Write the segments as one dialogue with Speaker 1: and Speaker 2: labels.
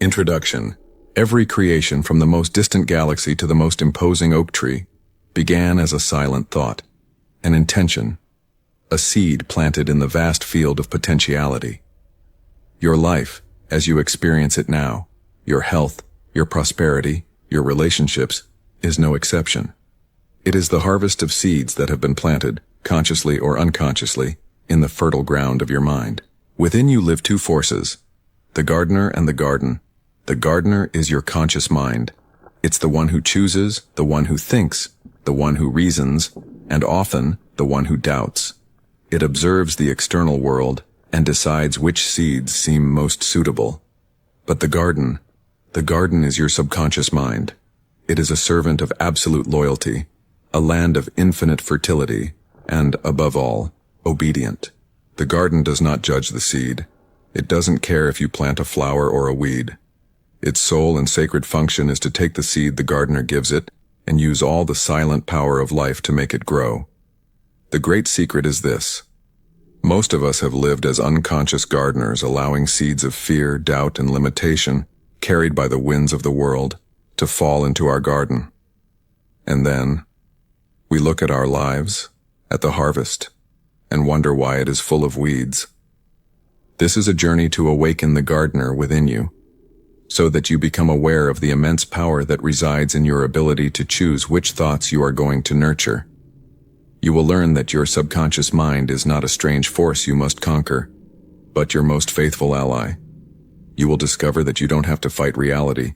Speaker 1: Introduction. Every creation, from the most distant galaxy to the most imposing oak tree, began as a silent thought, an intention, a seed planted in the vast field of potentiality. Your life, as you experience it now, your health, your prosperity, your relationships, is no exception. It is the harvest of seeds that have been planted, consciously or unconsciously, in the fertile ground of your mind. Within you live two forces, the gardener and the garden. The gardener is your conscious mind. It's the one who chooses, the one who thinks, the one who reasons, and often the one who doubts. It observes the external world and decides which seeds seem most suitable. But the garden is your subconscious mind. It is a servant of absolute loyalty, a land of infinite fertility, and, above all, obedient. The garden does not judge the seed. It doesn't care if you plant a flower or a weed. Its sole and sacred function is to take the seed the gardener gives it and use all the silent power of life to make it grow. The great secret is this. Most of us have lived as unconscious gardeners, allowing seeds of fear, doubt, and limitation, carried by the winds of the world, to fall into our garden. And then, we look at our lives, at the harvest, and wonder why it is full of weeds. This is a journey to awaken the gardener within you, so that you become aware of the immense power that resides in your ability to choose which thoughts you are going to nurture. You will learn that your subconscious mind is not a strange force you must conquer, but your most faithful ally. You will discover that you don't have to fight reality.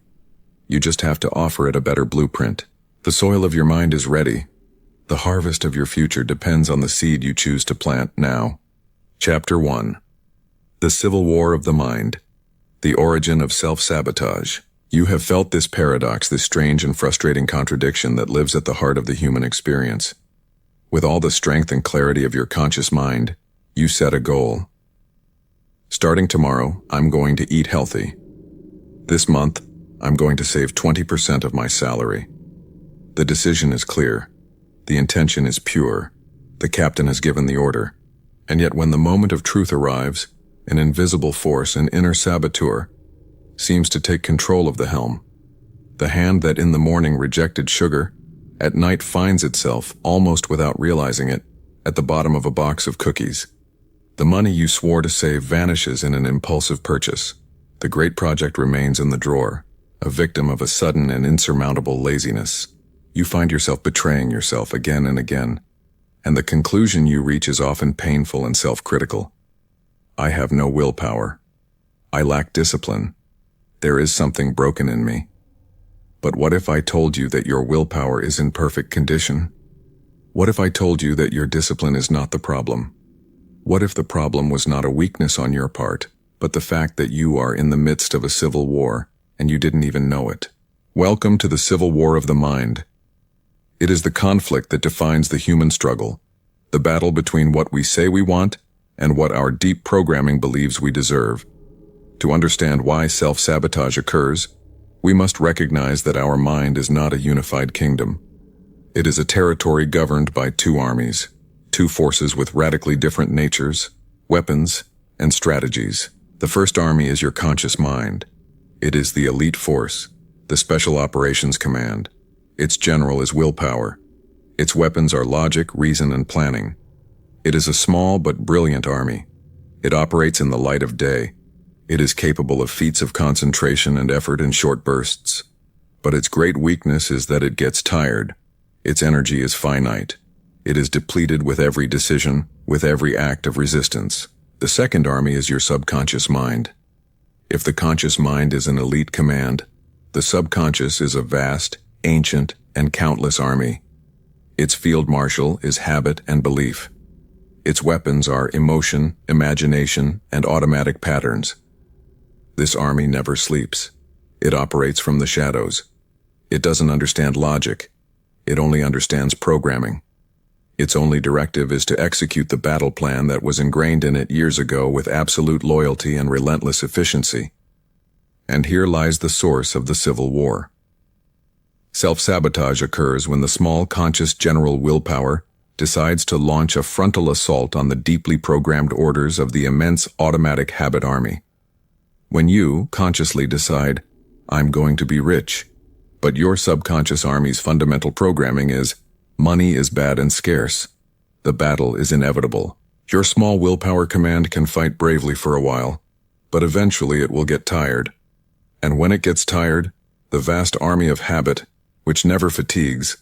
Speaker 1: You just have to offer it a better blueprint. The soil of your mind is ready. The harvest of your future depends on the seed you choose to plant now. Chapter 1. The Civil War of the Mind. The origin of self-sabotage. You have felt this paradox, this strange and frustrating contradiction that lives at the heart of the human experience. With all the strength and clarity of your conscious mind, you set a goal. Starting tomorrow, I'm going to eat healthy. This month, I'm going to save 20% of my salary. The decision is clear. The intention is pure. The captain has given the order. And yet when the moment of truth arrives, an invisible force, an inner saboteur, seems to take control of the helm. The hand that in the morning rejected sugar, at night finds itself, almost without realizing it, at the bottom of a box of cookies. The money you swore to save vanishes in an impulsive purchase. The great project remains in the drawer, a victim of a sudden and insurmountable laziness. You find yourself betraying yourself again and again, and the conclusion you reach is often painful and self-critical. I have no willpower. I lack discipline. There is something broken in me. But what if I told you that your willpower is in perfect condition? What if I told you that your discipline is not the problem? What if the problem was not a weakness on your part, but the fact that you are in the midst of a civil war, and you didn't even know it? Welcome to the Civil War of the Mind. It is the conflict that defines the human struggle, the battle between what we say we want and what our deep programming believes we deserve. To understand why self-sabotage occurs, we must recognize that our mind is not a unified kingdom. It is a territory governed by two armies, two forces with radically different natures, weapons, and strategies. The first army is your conscious mind. It is the elite force, the Special Operations Command. Its general is willpower. Its weapons are logic, reason, and planning. It is a small but brilliant army. It operates in the light of day. It is capable of feats of concentration and effort in short bursts. But its great weakness is that it gets tired. Its energy is finite. It is depleted with every decision, with every act of resistance. The second army is your subconscious mind. If the conscious mind is an elite command, the subconscious is a vast, ancient, and countless army. Its field marshal is habit and belief. Its weapons are emotion, imagination, and automatic patterns. This army never sleeps. It operates from the shadows. It doesn't understand logic. It only understands programming. Its only directive is to execute the battle plan that was ingrained in it years ago with absolute loyalty and relentless efficiency. And here lies the source of the Civil War. Self-sabotage occurs when the small conscious general willpower decides to launch a frontal assault on the deeply programmed orders of the immense automatic habit army. When you consciously decide, I'm going to be rich, but your subconscious army's fundamental programming is, money is bad and scarce. The battle is inevitable. Your small willpower command can fight bravely for a while, but eventually it will get tired. And when it gets tired, the vast army of habit, which never fatigues,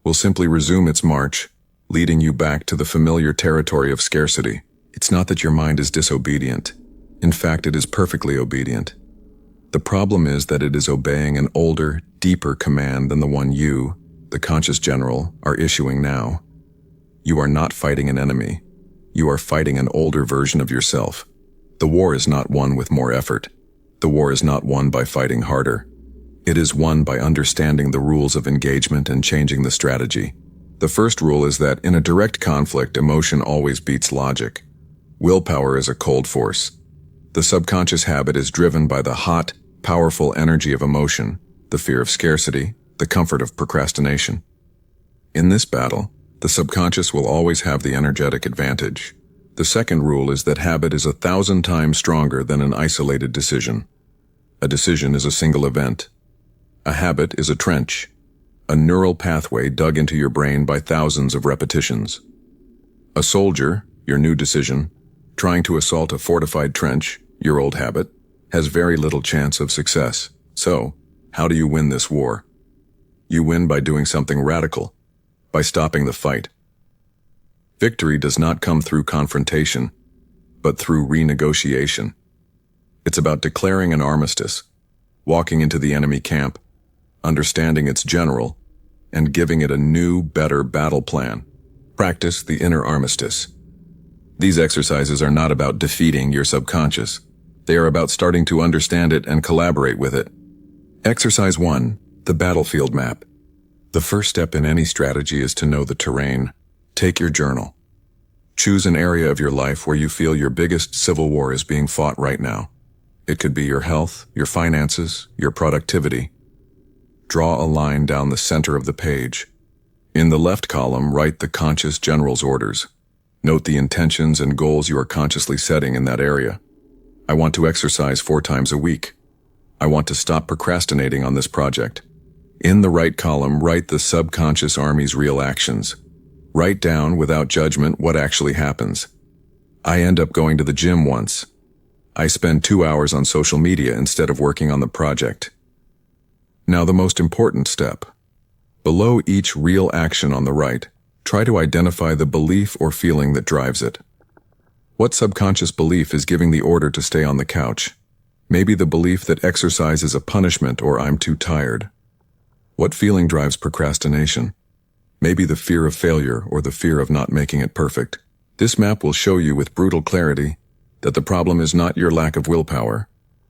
Speaker 1: will simply resume its march, leading you back to the familiar territory of scarcity. It's not that your mind is disobedient. In fact, it is perfectly obedient. The problem is that it is obeying an older, deeper command than the one you, the conscious general, are issuing now. You are not fighting an enemy. You are fighting an older version of yourself. The war is not won with more effort. The war is not won by fighting harder. It is won by understanding the rules of engagement and changing the strategy. The first rule is that in a direct conflict, emotion always beats logic. Willpower is a cold force. The subconscious habit is driven by the hot, powerful energy of emotion, the fear of scarcity, the comfort of procrastination. In this battle, the subconscious will always have the energetic advantage. The second rule is that habit is 1,000 times stronger than an isolated decision. A decision is a single event. A habit is a trench, a neural pathway dug into your brain by thousands of repetitions. A soldier, your new decision, trying to assault a fortified trench, your old habit, has very little chance of success. So, how do you win this war? You win by doing something radical, by stopping the fight. Victory does not come through confrontation, but through renegotiation. It's about declaring an armistice, walking into the enemy camp, understanding its general, and giving it a new, better battle plan. Practice the inner armistice. These exercises are not about defeating your subconscious. They are about starting to understand it and collaborate with it. Exercise 1. The battlefield map. The first step in any strategy is to know the terrain. Take your journal. Choose an area of your life where you feel your biggest civil war is being fought right now. It could be your health, your finances, your productivity. Draw a line down the center of the page. In the left column, write the conscious general's orders. Note the intentions and goals you are consciously setting in that area. I want to exercise 4 times a week. I want to stop procrastinating on this project. In the right column, write the subconscious army's real actions. Write down, without judgment, what actually happens. I end up going to the gym once. I spend 2 hours on social media instead of working on the project. Now the most important step. Below each real action on the right, try to identify the belief or feeling that drives it. What subconscious belief is giving the order to stay on the couch? Maybe the belief that exercise is a punishment or I'm too tired. What feeling drives procrastination? Maybe the fear of failure or the fear of not making it perfect. This map will show you with brutal clarity that the problem is not your lack of willpower,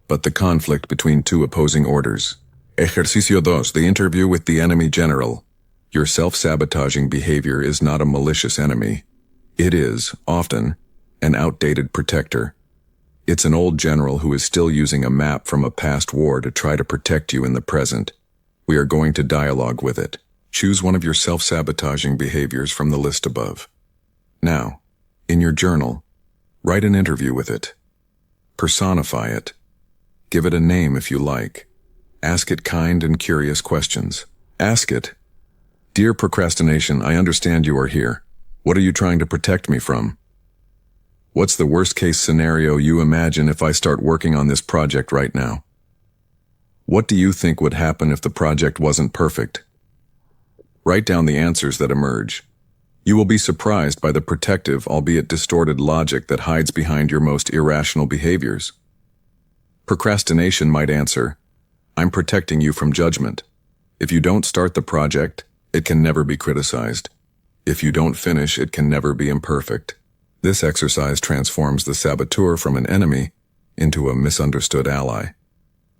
Speaker 1: but the conflict between 2 opposing orders. Ejercicio 2. The interview with the enemy general. Your self-sabotaging behavior is not a malicious enemy. It is, often, an outdated protector. It's an old general who is still using a map from a past war to try to protect you in the present. We are going to dialogue with it. Choose one of your self-sabotaging behaviors from the list above. Now, in your journal, write an interview with it. Personify it. Give it a name if you like. Ask it kind and curious questions. Ask it, "Dear procrastination, I understand you are here. What are you trying to protect me from? What's the worst-case scenario you imagine if I start working on this project right now? What do you think would happen if the project wasn't perfect?" Write down the answers that emerge. You will be surprised by the protective, albeit distorted logic that hides behind your most irrational behaviors. Procrastination might answer, "I'm protecting you from judgment. If you don't start the project, it can never be criticized. If you don't finish, it can never be imperfect." This exercise transforms the saboteur from an enemy into a misunderstood ally.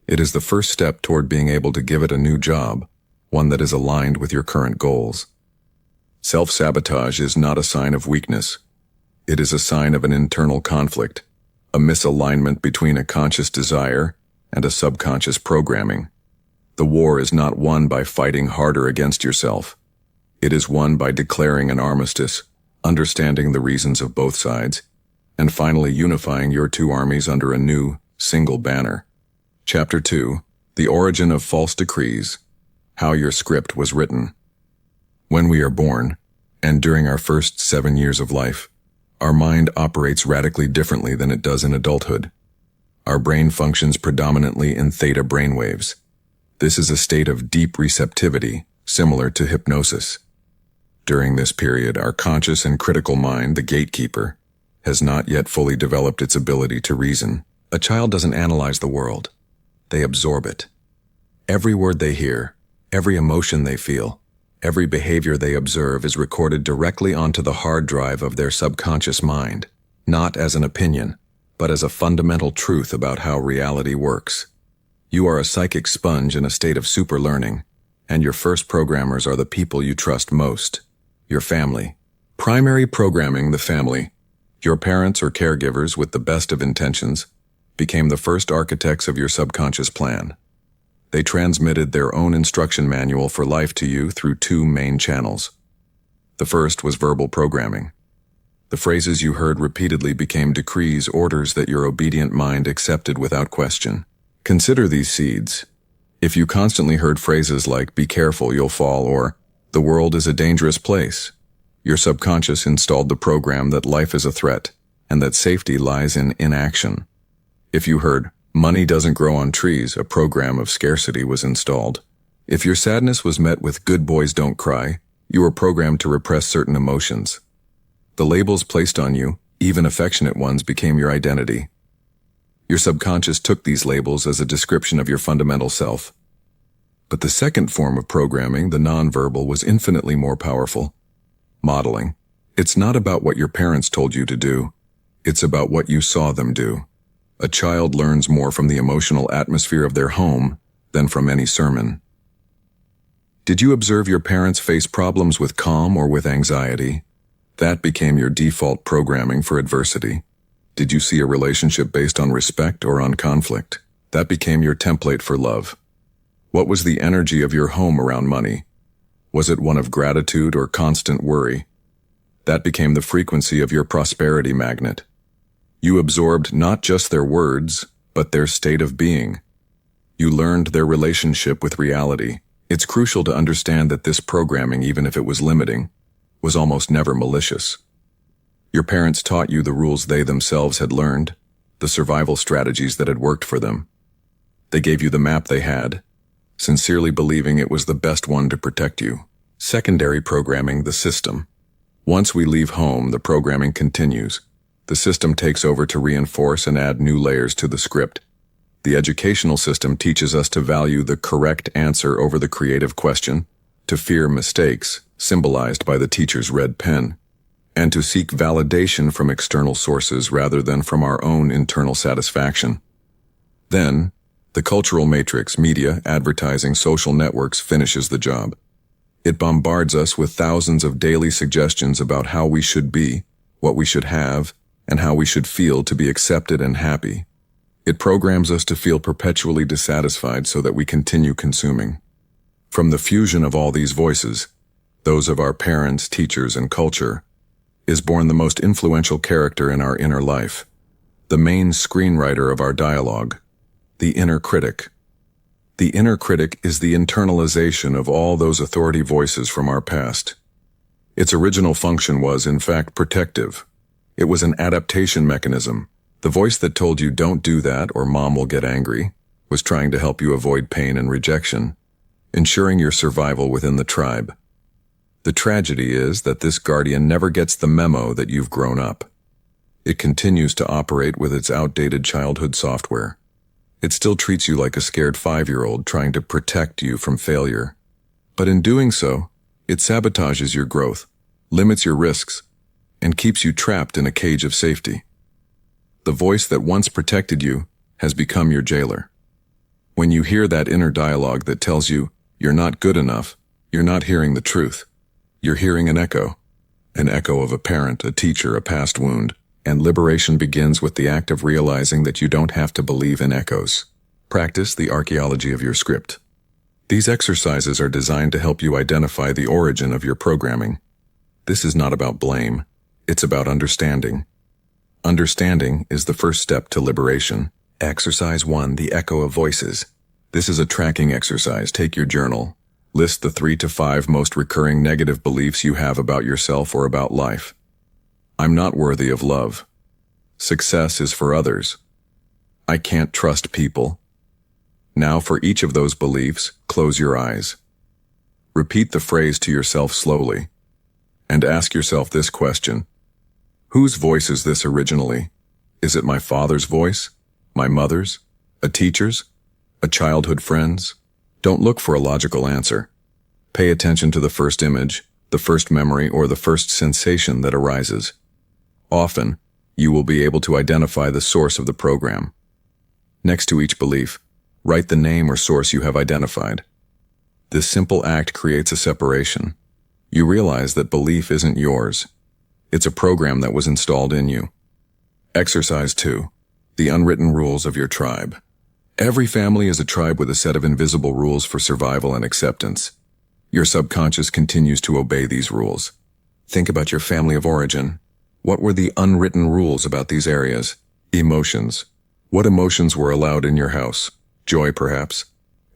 Speaker 1: It is the first step toward being able to give it a new job, one that is aligned with your current goals. Self-sabotage is not a sign of weakness. It is a sign of an internal conflict, a misalignment between a conscious desire and a subconscious programming. The war is not won by fighting harder against yourself. It is won by declaring an armistice, understanding the reasons of both sides, and finally unifying your 2 armies under a new, single banner. Chapter 2. The Origin of False Decrees. How Your Script Was Written. When we are born, and during our first 7 years of life, our mind operates radically differently than it does in adulthood. Our brain functions predominantly in theta brainwaves. This is a state of deep receptivity, similar to hypnosis. During this period, our conscious and critical mind, the gatekeeper, has not yet fully developed its ability to reason. A child doesn't analyze the world. They absorb it. Every word they hear, every emotion they feel, every behavior they observe is recorded directly onto the hard drive of their subconscious mind, not as an opinion, but as a fundamental truth about how reality works. You are a psychic sponge in a state of super learning, and your first programmers are the people you trust most, your family. Primary programming: the family, your parents or caregivers with the best of intentions, became the first architects of your subconscious plan. They transmitted their own instruction manual for life to you through two main channels. The first was verbal programming. The phrases you heard repeatedly became decrees, orders that your obedient mind accepted without question. Consider these seeds. If you constantly heard phrases like, "Be careful, you'll fall," or "The world is a dangerous place," your subconscious installed the program that life is a threat and that safety lies in inaction. If you heard, "Money doesn't grow on trees," a program of scarcity was installed. If your sadness was met with "Good boys don't cry," you were programmed to repress certain emotions. The labels placed on you, even affectionate ones, became your identity. Your subconscious took these labels as a description of your fundamental self. But the second form of programming, the nonverbal, was infinitely more powerful. Modeling. It's not about what your parents told you to do. It's about what you saw them do. A child learns more from the emotional atmosphere of their home than from any sermon. Did you observe your parents face problems with calm or with anxiety? That became your default programming for adversity. Did you see a relationship based on respect or on conflict? That became your template for love. What was the energy of your home around money? Was it one of gratitude or constant worry? That became the frequency of your prosperity magnet. You absorbed not just their words, but their state of being. You learned their relationship with reality. It's crucial to understand that this programming, even if it was limiting, was almost never malicious. Your parents taught you the rules they themselves had learned, the survival strategies that had worked for them. They gave you the map they had, sincerely believing it was the best one to protect you. Secondary programming: the system. Once we leave home, the programming continues. The system takes over to reinforce and add new layers to the script. The educational system teaches us to value the correct answer over the creative question, to fear mistakes, symbolized by the teacher's red pen, and to seek validation from external sources rather than from our own internal satisfaction. Then, the cultural matrix, media, advertising, social networks, finishes the job. It bombards us with thousands of daily suggestions about how we should be, what we should have, and how we should feel to be accepted and happy. It programs us to feel perpetually dissatisfied so that we continue consuming. From the fusion of all these voices, those of our parents, teachers, and culture, is born the most influential character in our inner life, the main screenwriter of our dialogue, the inner critic. The inner critic is the internalization of all those authority voices from our past. Its original function was, in fact, protective. It was an adaptation mechanism. The voice that told you "Don't do that" or "Mom will get angry" was trying to help you avoid pain and rejection, ensuring your survival within the tribe. The tragedy is that this guardian never gets the memo that you've grown up. It continues to operate with its outdated childhood software. It still treats you like a scared 5-year-old trying to protect you from failure. But in doing so, it sabotages your growth, limits your risks, and keeps you trapped in a cage of safety. The voice that once protected you has become your jailer. When you hear that inner dialogue that tells you you're not good enough, you're not hearing the truth. You're hearing an echo of a parent, a teacher, a past wound, and liberation begins with the act of realizing that you don't have to believe in echoes. Practice the archaeology of your script. These exercises are designed to help you identify the origin of your programming. This is not about blame. It's about understanding. Understanding is the first step to liberation, Exercise 1, the echo of voices. This is a tracking exercise. Take your journal. List the 3 to 5 most recurring negative beliefs you have about yourself or about life. I'm not worthy of love. Success is for others. I can't trust people. Now for each of those beliefs, close your eyes. Repeat the phrase to yourself slowly, and ask yourself this question. Whose voice is this originally? Is it my father's voice? My mother's? A teacher's? A childhood friend's? Don't look for a logical answer. Pay attention to the first image, the first memory, or the first sensation that arises. Often, you will be able to identify the source of the program. Next to each belief, write the name or source you have identified. This simple act creates a separation. You realize that belief isn't yours. It's a program that was installed in you. Exercise 2. The unwritten rules of your tribe. Every family is a tribe with a set of invisible rules for survival and acceptance. Your subconscious continues to obey these rules. Think about your family of origin. What were the unwritten rules about these areas? Emotions. What emotions were allowed in your house? Joy, perhaps?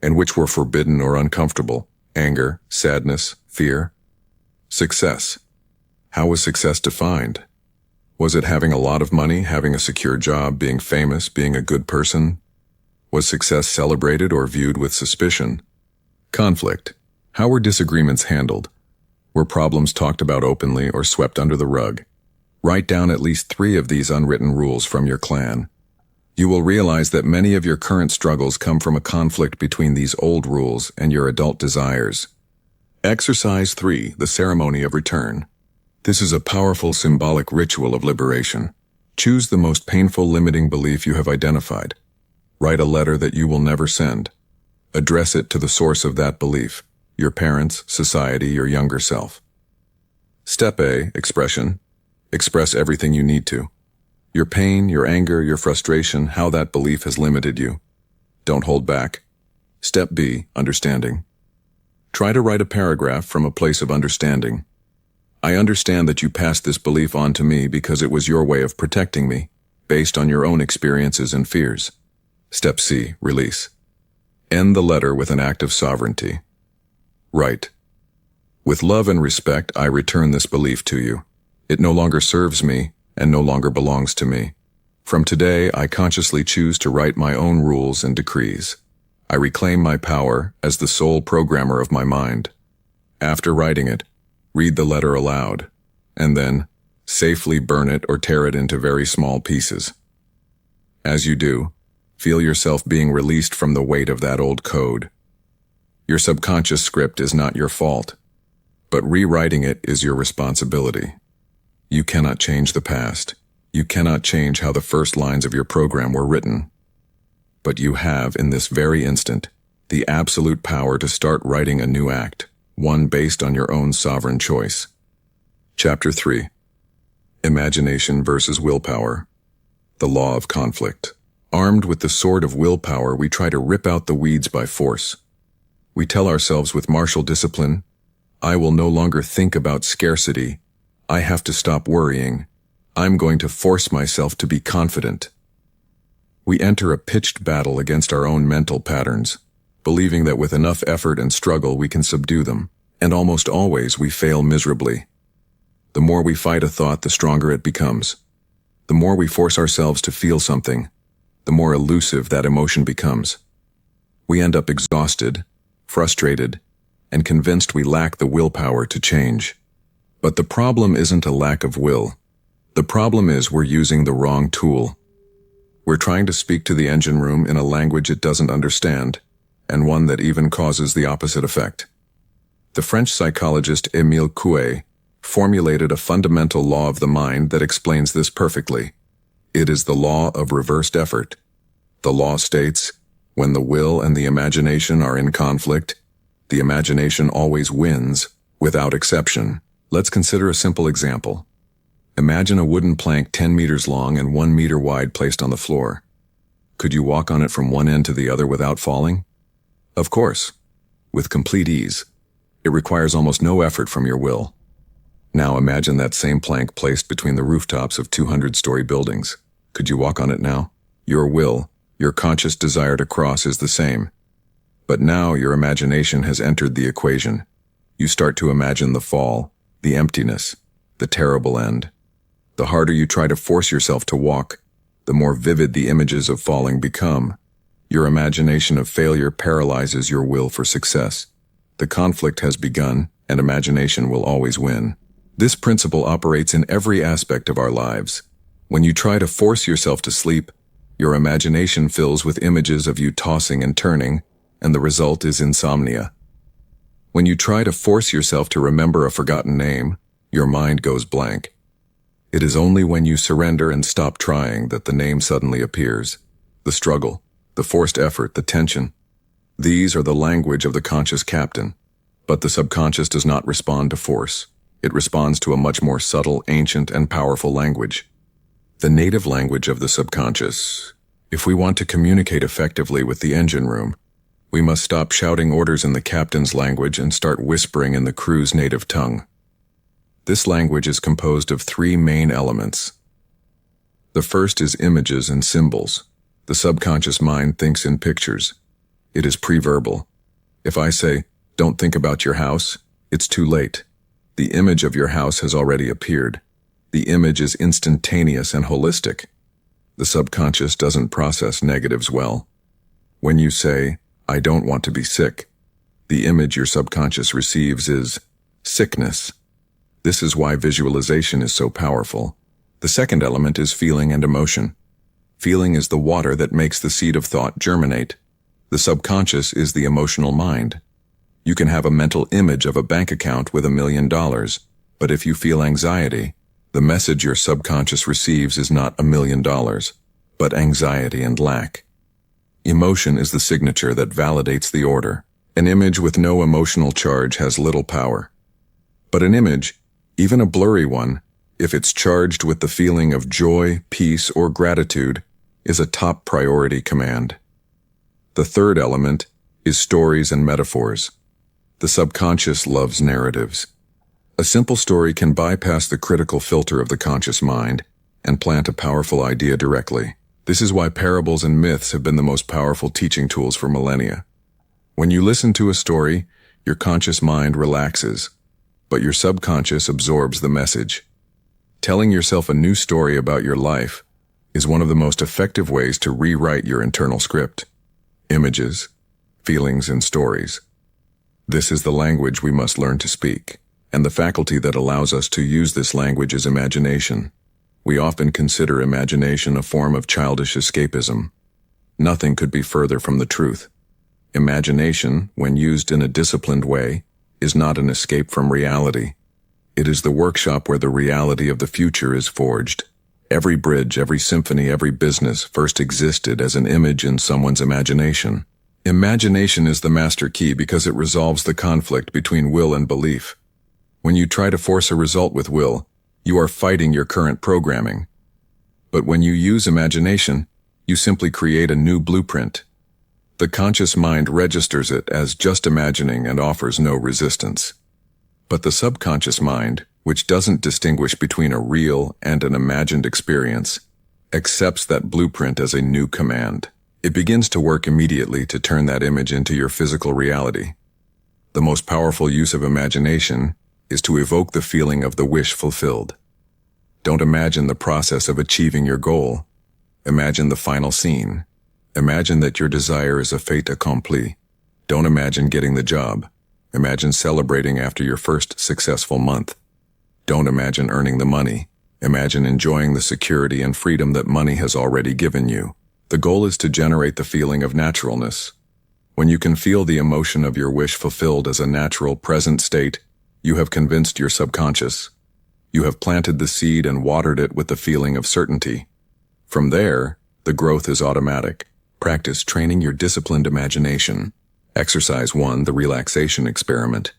Speaker 1: And which were forbidden or uncomfortable? Anger, sadness, fear? Success. How was success defined? Was it having a lot of money, having a secure job, being famous, being a good person? Was success celebrated or viewed with suspicion? Conflict. How were disagreements handled? Were problems talked about openly or swept under the rug? Write down at least 3 of these unwritten rules from your clan. You will realize that many of your current struggles come from a conflict between these old rules and your adult desires. Exercise 3, the ceremony of return. This is a powerful symbolic ritual of liberation. Choose the most painful limiting belief you have identified. Write a letter that you will never send. Address it to the source of that belief, your parents, society, your younger self. Step A, expression. Express everything you need to. Your pain, your anger, your frustration, how that belief has limited you. Don't hold back. Step B, understanding. Try to write a paragraph from a place of understanding. I understand that you passed this belief on to me because it was your way of protecting me, based on your own experiences and fears. Step C, release. End the letter with an act of sovereignty. Write. With love and respect, I return this belief to you. It no longer serves me and no longer belongs to me. From today, I consciously choose to write my own rules and decrees. I reclaim my power as the sole programmer of my mind. After writing it, read the letter aloud, and then safely burn it or tear it into very small pieces. As you do, feel yourself being released from the weight of that old code. Your subconscious script is not your fault, but rewriting it is your responsibility. You cannot change the past. You cannot change how the first lines of your program were written. But you have, in this very instant, the absolute power to start writing a new act, one based on your own sovereign choice. Chapter 3. Imagination versus willpower. The law of conflict. Armed with the sword of willpower, we try to rip out the weeds by force. We tell ourselves with martial discipline, I will no longer think about scarcity. I have to stop worrying. I'm going to force myself to be confident. We enter a pitched battle against our own mental patterns, believing that with enough effort and struggle we can subdue them, and almost always we fail miserably. The more we fight a thought, the stronger it becomes. The more we force ourselves to feel something, the more elusive that emotion becomes. We end up exhausted, frustrated, and convinced we lack the willpower to change. But the problem isn't a lack of will. The problem is we're using the wrong tool. We're trying to speak to the engine room in a language it doesn't understand, and one that even causes the opposite effect. The French psychologist Émile Coué formulated a fundamental law of the mind that explains this perfectly. It is the law of reversed effort. The law states, when the will and the imagination are in conflict, the imagination always wins, without exception. Let's consider a simple example. Imagine a wooden plank 10 meters long and 1 meter wide placed on the floor. Could you walk on it from one end to the other without falling? Of course, with complete ease. It requires almost no effort from your will. Now imagine that same plank placed between the rooftops of 200-story buildings. Could you walk on it now? Your will, Your conscious desire to cross is the same. But now your imagination has entered the equation. You start to imagine the fall, the emptiness, the terrible end. The harder you try to force yourself to walk, the more vivid the images of falling become. Your imagination of failure paralyzes your will for success. The conflict has begun, and imagination will always win. This principle operates in every aspect of our lives. When you try to force yourself to sleep, your imagination fills with images of you tossing and turning, and the result is insomnia. When you try to force yourself to remember a forgotten name, your mind goes blank. It is only when you surrender and stop trying that the name suddenly appears. The struggle, the forced effort, the tension. These are the language of the conscious captain. But the subconscious does not respond to force. It responds to a much more subtle, ancient, and powerful language. The native language of the subconscious. If we want to communicate effectively with the engine room, we must stop shouting orders in the captain's language and start whispering in the crew's native tongue. This language is composed of three main elements. The first is images and symbols. The subconscious mind thinks in pictures. It is pre-verbal. If I say, "Don't think about your house," it's too late. The image of your house has already appeared. The image is instantaneous and holistic. The subconscious doesn't process negatives well. When you say, "I don't want to be sick," the image your subconscious receives is sickness. This is why visualization is so powerful. The second element is feeling and emotion. Feeling is the water that makes the seed of thought germinate. The subconscious is the emotional mind. You can have a mental image of a bank account with $1 million, but if you feel anxiety, the message your subconscious receives is not $1 million, but anxiety and lack. Emotion is the signature that validates the order. An image with no emotional charge has little power. But an image, even a blurry one, if it's charged with the feeling of joy, peace, or gratitude, is a top priority command. The third element is stories and metaphors. The subconscious loves narratives. A simple story can bypass the critical filter of the conscious mind and plant a powerful idea directly. This is why parables and myths have been the most powerful teaching tools for millennia. When you listen to a story, your conscious mind relaxes, but your subconscious absorbs the message. Telling yourself a new story about your life is one of the most effective ways to rewrite your internal script. Images, feelings, and stories. This is the language we must learn to speak, and the faculty that allows us to use this language is imagination. We often consider imagination a form of childish escapism. Nothing could be further from the truth. Imagination, when used in a disciplined way, is not an escape from reality. It is the workshop where the reality of the future is forged. Every bridge, every symphony, every business first existed as an image in someone's imagination. Imagination is the master key because it resolves the conflict between will and belief. When you try to force a result with will, you are fighting your current programming. But when you use imagination, you simply create a new blueprint. The conscious mind registers it as just imagining and offers no resistance. But the subconscious mind, which doesn't distinguish between a real and an imagined experience, accepts that blueprint as a new command. It begins to work immediately to turn that image into your physical reality. The most powerful use of imagination is to evoke the feeling of the wish fulfilled. Don't imagine the process of achieving your goal. Imagine the final scene. Imagine that your desire is a fait accompli. Don't imagine getting the job. Imagine celebrating after your first successful month. Don't imagine earning the money. Imagine enjoying the security and freedom that money has already given you. The goal is to generate the feeling of naturalness. When you can feel the emotion of your wish fulfilled as a natural present state, you have convinced your subconscious. You have planted the seed and watered it with the feeling of certainty. From there, the growth is automatic. Practice training your disciplined imagination. Exercise 1, the relaxation experiment.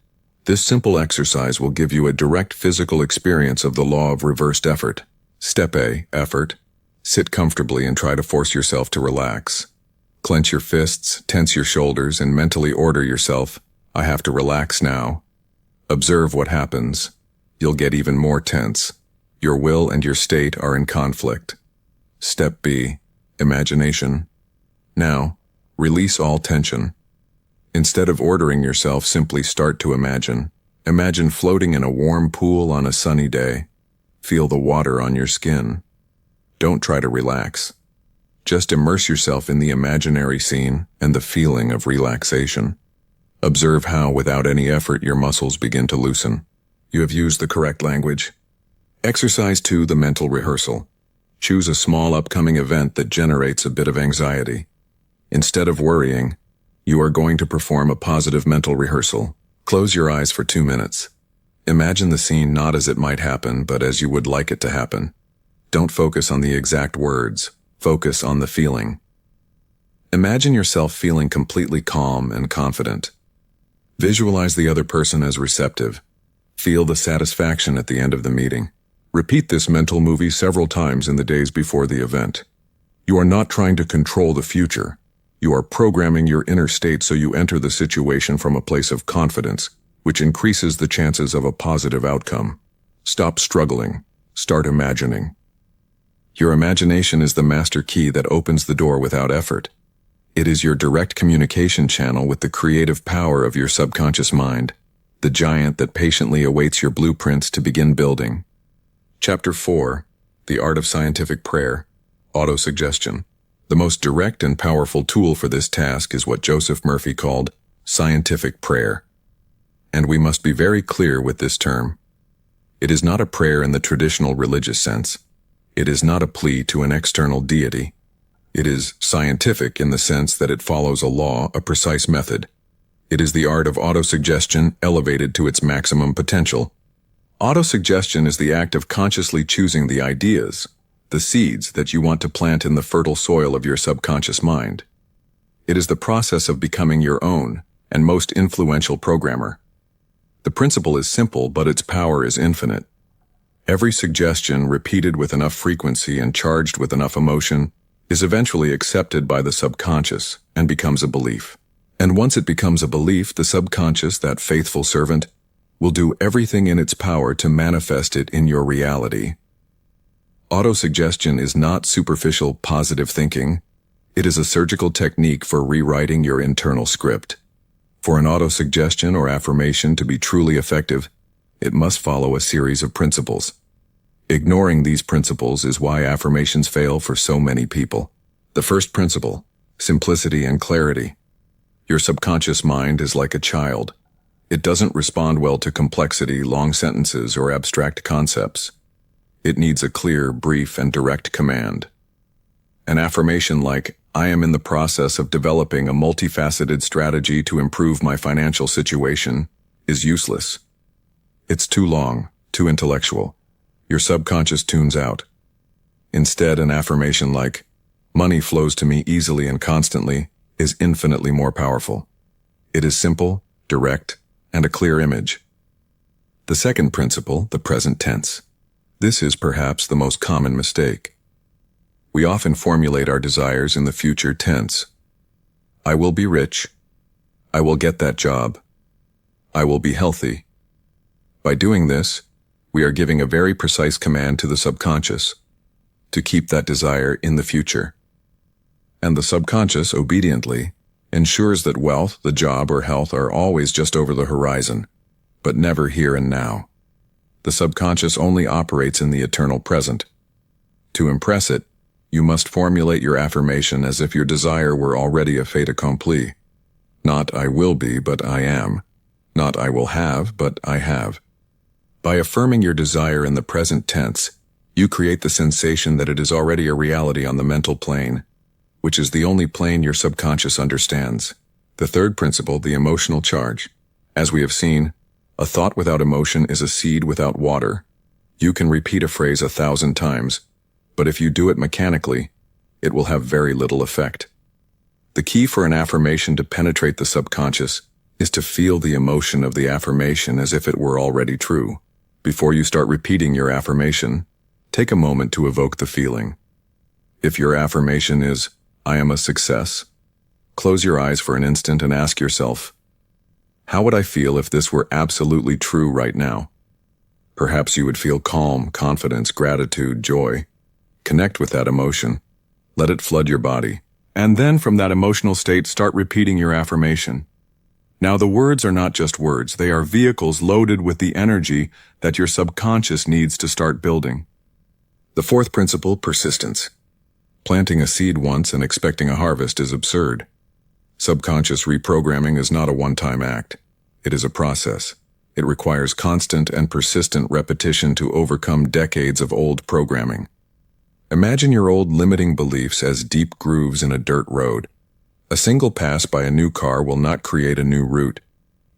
Speaker 1: This simple exercise will give you a direct physical experience of the law of reversed effort. Step A, effort. Sit comfortably and try to force yourself to relax. Clench your fists, tense your shoulders, and mentally order yourself, "I have to relax now." Observe what happens. You'll get even more tense. Your will and your state are in conflict. Step B, imagination. Now, release all tension. Instead of ordering yourself, simply start to imagine. Imagine floating in a warm pool on a sunny day. Feel the water on your skin. Don't try to relax. Just immerse yourself in the imaginary scene and the feeling of relaxation. Observe how, without any effort, your muscles begin to loosen. You have used the correct language. Exercise 2, the mental rehearsal. Choose a small upcoming event that generates a bit of anxiety. Instead of worrying, you are going to perform a positive mental rehearsal. Close your eyes for 2 minutes. Imagine the scene not as it might happen, but as you would like it to happen. Don't focus on the exact words. Focus on the feeling. Imagine yourself feeling completely calm and confident. Visualize the other person as receptive. Feel the satisfaction at the end of the meeting. Repeat this mental movie several times in the days before the event. You are not trying to control the future. You are programming your inner state so you enter the situation from a place of confidence, which increases the chances of a positive outcome. Stop struggling. Start imagining. Your imagination is the master key that opens the door without effort. It is your direct communication channel with the creative power of your subconscious mind, the giant that patiently awaits your blueprints to begin building. Chapter 4, The Art of Scientific Prayer, Autosuggestion. The most direct and powerful tool for this task is what Joseph Murphy called scientific prayer. And we must be very clear with this term. It is not a prayer in the traditional religious sense. It is not a plea to an external deity. It is scientific in the sense that it follows a law, a precise method. It is the art of autosuggestion elevated to its maximum potential. Autosuggestion is the act of consciously choosing the ideas, the seeds that you want to plant in the fertile soil of your subconscious mind. It is the process of becoming your own and most influential programmer. The principle is simple, but its power is infinite. Every suggestion, repeated with enough frequency and charged with enough emotion, is eventually accepted by the subconscious and becomes a belief. And once it becomes a belief, the subconscious, that faithful servant, will do everything in its power to manifest it in your reality. Autosuggestion is not superficial positive thinking. It is a surgical technique for rewriting your internal script. For an autosuggestion or affirmation to be truly effective, it must follow a series of principles. Ignoring these principles is why affirmations fail for so many people. The first principle, simplicity and clarity. Your subconscious mind is like a child. It doesn't respond well to complexity, long sentences, or abstract concepts. It needs a clear, brief, and direct command. An affirmation like, "I am in the process of developing a multifaceted strategy to improve my financial situation," is useless. It's too long, too intellectual. Your subconscious tunes out. Instead, an affirmation like, "Money flows to me easily and constantly," is infinitely more powerful. It is simple, direct, and a clear image. The second principle, the present tense. This is perhaps the most common mistake. We often formulate our desires in the future tense. I will be rich. I will get that job. I will be healthy. By doing this, we are giving a very precise command to the subconscious to keep that desire in the future. And the subconscious, obediently, ensures that wealth, the job, or health are always just over the horizon, but never here and now. The subconscious only operates in the eternal present. To impress it, you must formulate your affirmation as if your desire were already a fait accompli. Not "I will be," but "I am." Not "I will have," but "I have." By affirming your desire in the present tense, you create the sensation that it is already a reality on the mental plane, which is the only plane your subconscious understands. The third principle, the emotional charge. As we have seen, a thought without emotion is a seed without water. You can repeat a phrase 1,000 times, but if you do it mechanically, it will have very little effect. The key for an affirmation to penetrate the subconscious is to feel the emotion of the affirmation as if it were already true. Before you start repeating your affirmation, take a moment to evoke the feeling. If your affirmation is, "I am a success," close your eyes for an instant and ask yourself, how would I feel if this were absolutely true right now? Perhaps you would feel calm, confidence, gratitude, joy. Connect with that emotion. Let it flood your body, And then from that emotional state, start repeating your affirmation. Now, the words are not just words, they are vehicles loaded with the energy that your subconscious needs to start building. The fourth principle, persistence. Planting a seed once and expecting a harvest is absurd. Subconscious reprogramming is not a one-time act. It is a process. It requires constant and persistent repetition to overcome decades of old programming. Imagine your old limiting beliefs as deep grooves in a dirt road. A single pass by a new car will not create a new route.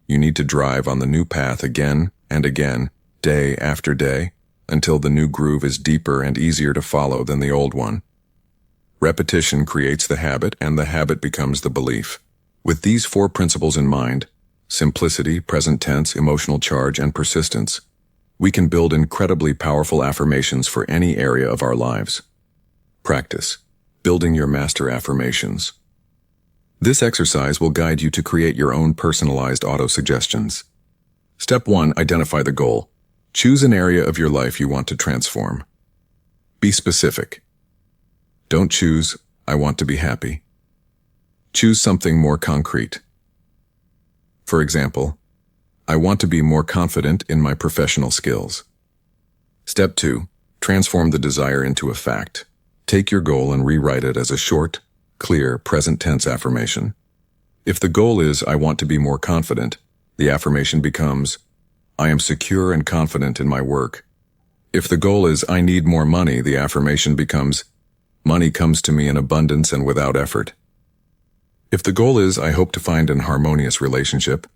Speaker 1: You need to drive on the new path again and again, day after day, until the new groove is deeper and easier to follow than the old one. Repetition creates the habit, and the habit becomes the belief. With these four principles in mind, simplicity, present tense, emotional charge, and persistence, we can build incredibly powerful affirmations for any area of our lives. Practice. Building your master affirmations. This exercise will guide you to create your own personalized auto-suggestions. Step 1. Identify the goal. Choose an area of your life you want to transform. Be specific. Don't choose, "I want to be happy." Choose something more concrete. For example, I want to be more confident in my professional skills. Step 2. Transform the desire into a fact. Take your goal and rewrite it as a short, clear, present tense affirmation. If the goal is, "I want to be more confident," the affirmation becomes, "I am secure and confident in my work." If the goal is, "I need more money," the affirmation becomes, "Money comes to me in abundance and without effort." If the goal is, "I hope to find an harmonious relationship,"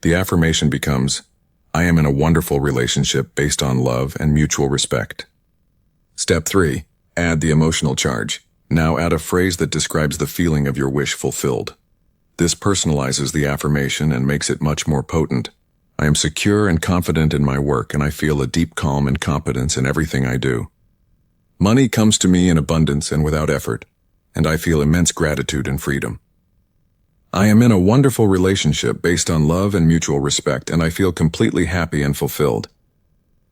Speaker 1: the affirmation becomes, "I am in a wonderful relationship based on love and mutual respect." Step 3. Add the emotional charge. Now add a phrase that describes the feeling of your wish fulfilled. This personalizes the affirmation and makes it much more potent. I am secure and confident in my work, and I feel a deep calm and competence in everything I do. Money comes to me in abundance and without effort, and I feel immense gratitude and freedom. I am in a wonderful relationship based on love and mutual respect, and I feel completely happy and fulfilled.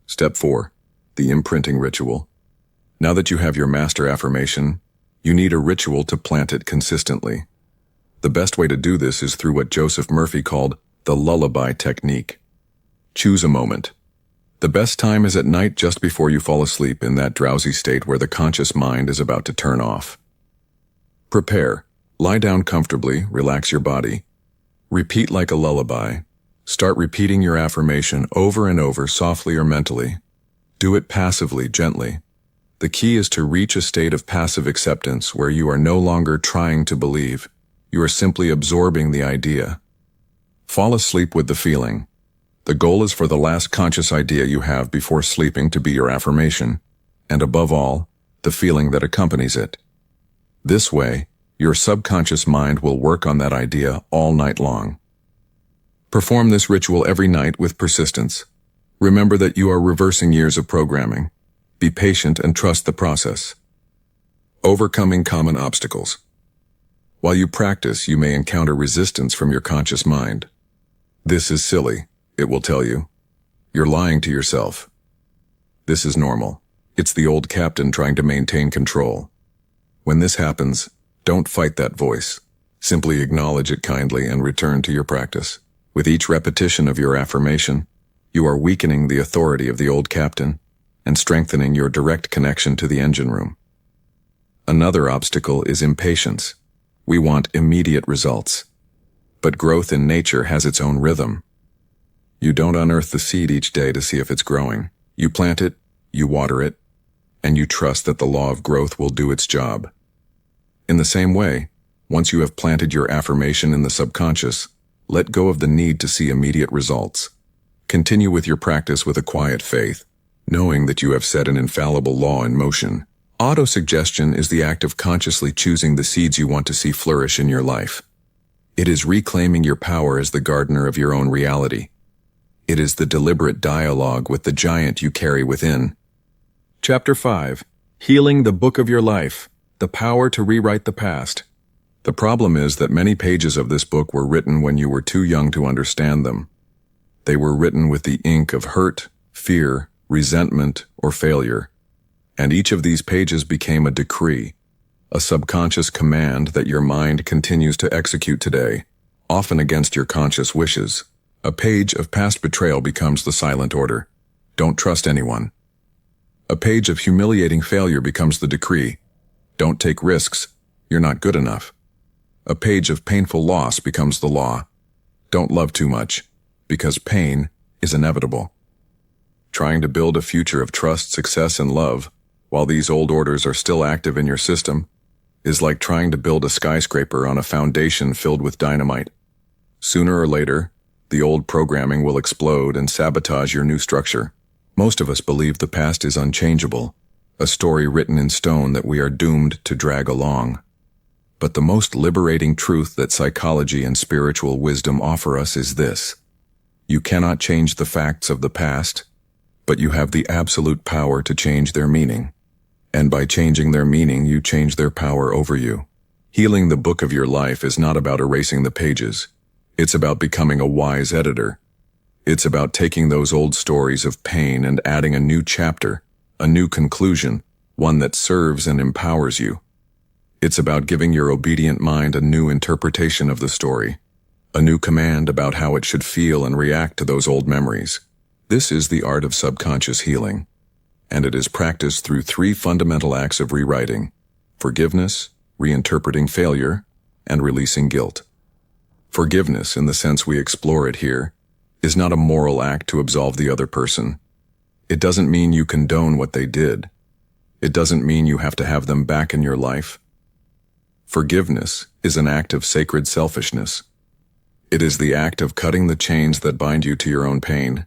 Speaker 1: Step 4. The imprinting ritual. Now that you have your master affirmation, you need a ritual to plant it consistently. The best way to do this is through what Joseph Murphy called the lullaby technique. Choose a moment. The best time is at night, just before you fall asleep, in that drowsy state where the conscious mind is about to turn off. Prepare. Lie down comfortably, relax your body. Repeat like a lullaby. Start repeating your affirmation over and over, softly or mentally. Do it passively, gently. The key is to reach a state of passive acceptance where you are no longer trying to believe. You are simply absorbing the idea. Fall asleep with the feeling. The goal is for the last conscious idea you have before sleeping to be your affirmation, and above all, the feeling that accompanies it. This way, your subconscious mind will work on that idea all night long. Perform this ritual every night with persistence. Remember that you are reversing years of programming. Be patient and trust the process. Overcoming common obstacles. While you practice, you may encounter resistance from your conscious mind. This is silly, it will tell you. You're lying to yourself. This is normal. It's the old captain trying to maintain control. When this happens, don't fight that voice. Simply acknowledge it kindly and return to your practice. With each repetition of your affirmation, you are weakening the authority of the old captain and strengthening your direct connection to the engine room. Another obstacle is impatience. We want immediate results. But growth in nature has its own rhythm. You don't unearth the seed each day to see if it's growing. You plant it, you water it, and you trust that the law of growth will do its job. In the same way, once you have planted your affirmation in the subconscious, let go of the need to see immediate results. Continue with your practice with a quiet faith, knowing that you have set an infallible law in motion. Autosuggestion is the act of consciously choosing the seeds you want to see flourish in your life. It is reclaiming your power as the gardener of your own reality. It is the deliberate dialogue with the giant you carry within. Chapter 5. Healing the Book of Your Life. The Power to Rewrite the Past. The problem is that many pages of this book were written when you were too young to understand them. They were written with the ink of hurt, fear, resentment, or failure. And each of these pages became a decree, a subconscious command that your mind continues to execute today, often against your conscious wishes. A page of past betrayal becomes the silent order. Don't trust anyone. A page of humiliating failure becomes the decree. Don't take risks. You're not good enough. A page of painful loss becomes the law. Don't love too much, because pain is inevitable. Trying to build a future of trust, success, and love, while these old orders are still active in your system, is like trying to build a skyscraper on a foundation filled with dynamite. Sooner or later, the old programming will explode and sabotage your new structure. Most of us believe the past is unchangeable, a story written in stone that we are doomed to drag along. But the most liberating truth that psychology and spiritual wisdom offer us is this: you cannot change the facts of the past, but you have the absolute power to change their meaning. And by changing their meaning, you change their power over you. Healing the book of your life is not about erasing the pages. It's about becoming a wise editor. It's about taking those old stories of pain and adding a new chapter, a new conclusion, one that serves and empowers you. It's about giving your obedient mind a new interpretation of the story, a new command about how it should feel and react to those old memories. This is the art of subconscious healing, and it is practiced through 3 fundamental acts of rewriting: forgiveness, reinterpreting failure, and releasing guilt. Forgiveness, in the sense we explore it here, is not a moral act to absolve the other person. It doesn't mean you condone what they did. It doesn't mean you have to have them back in your life. Forgiveness is an act of sacred selfishness. It is the act of cutting the chains that bind you to your own pain.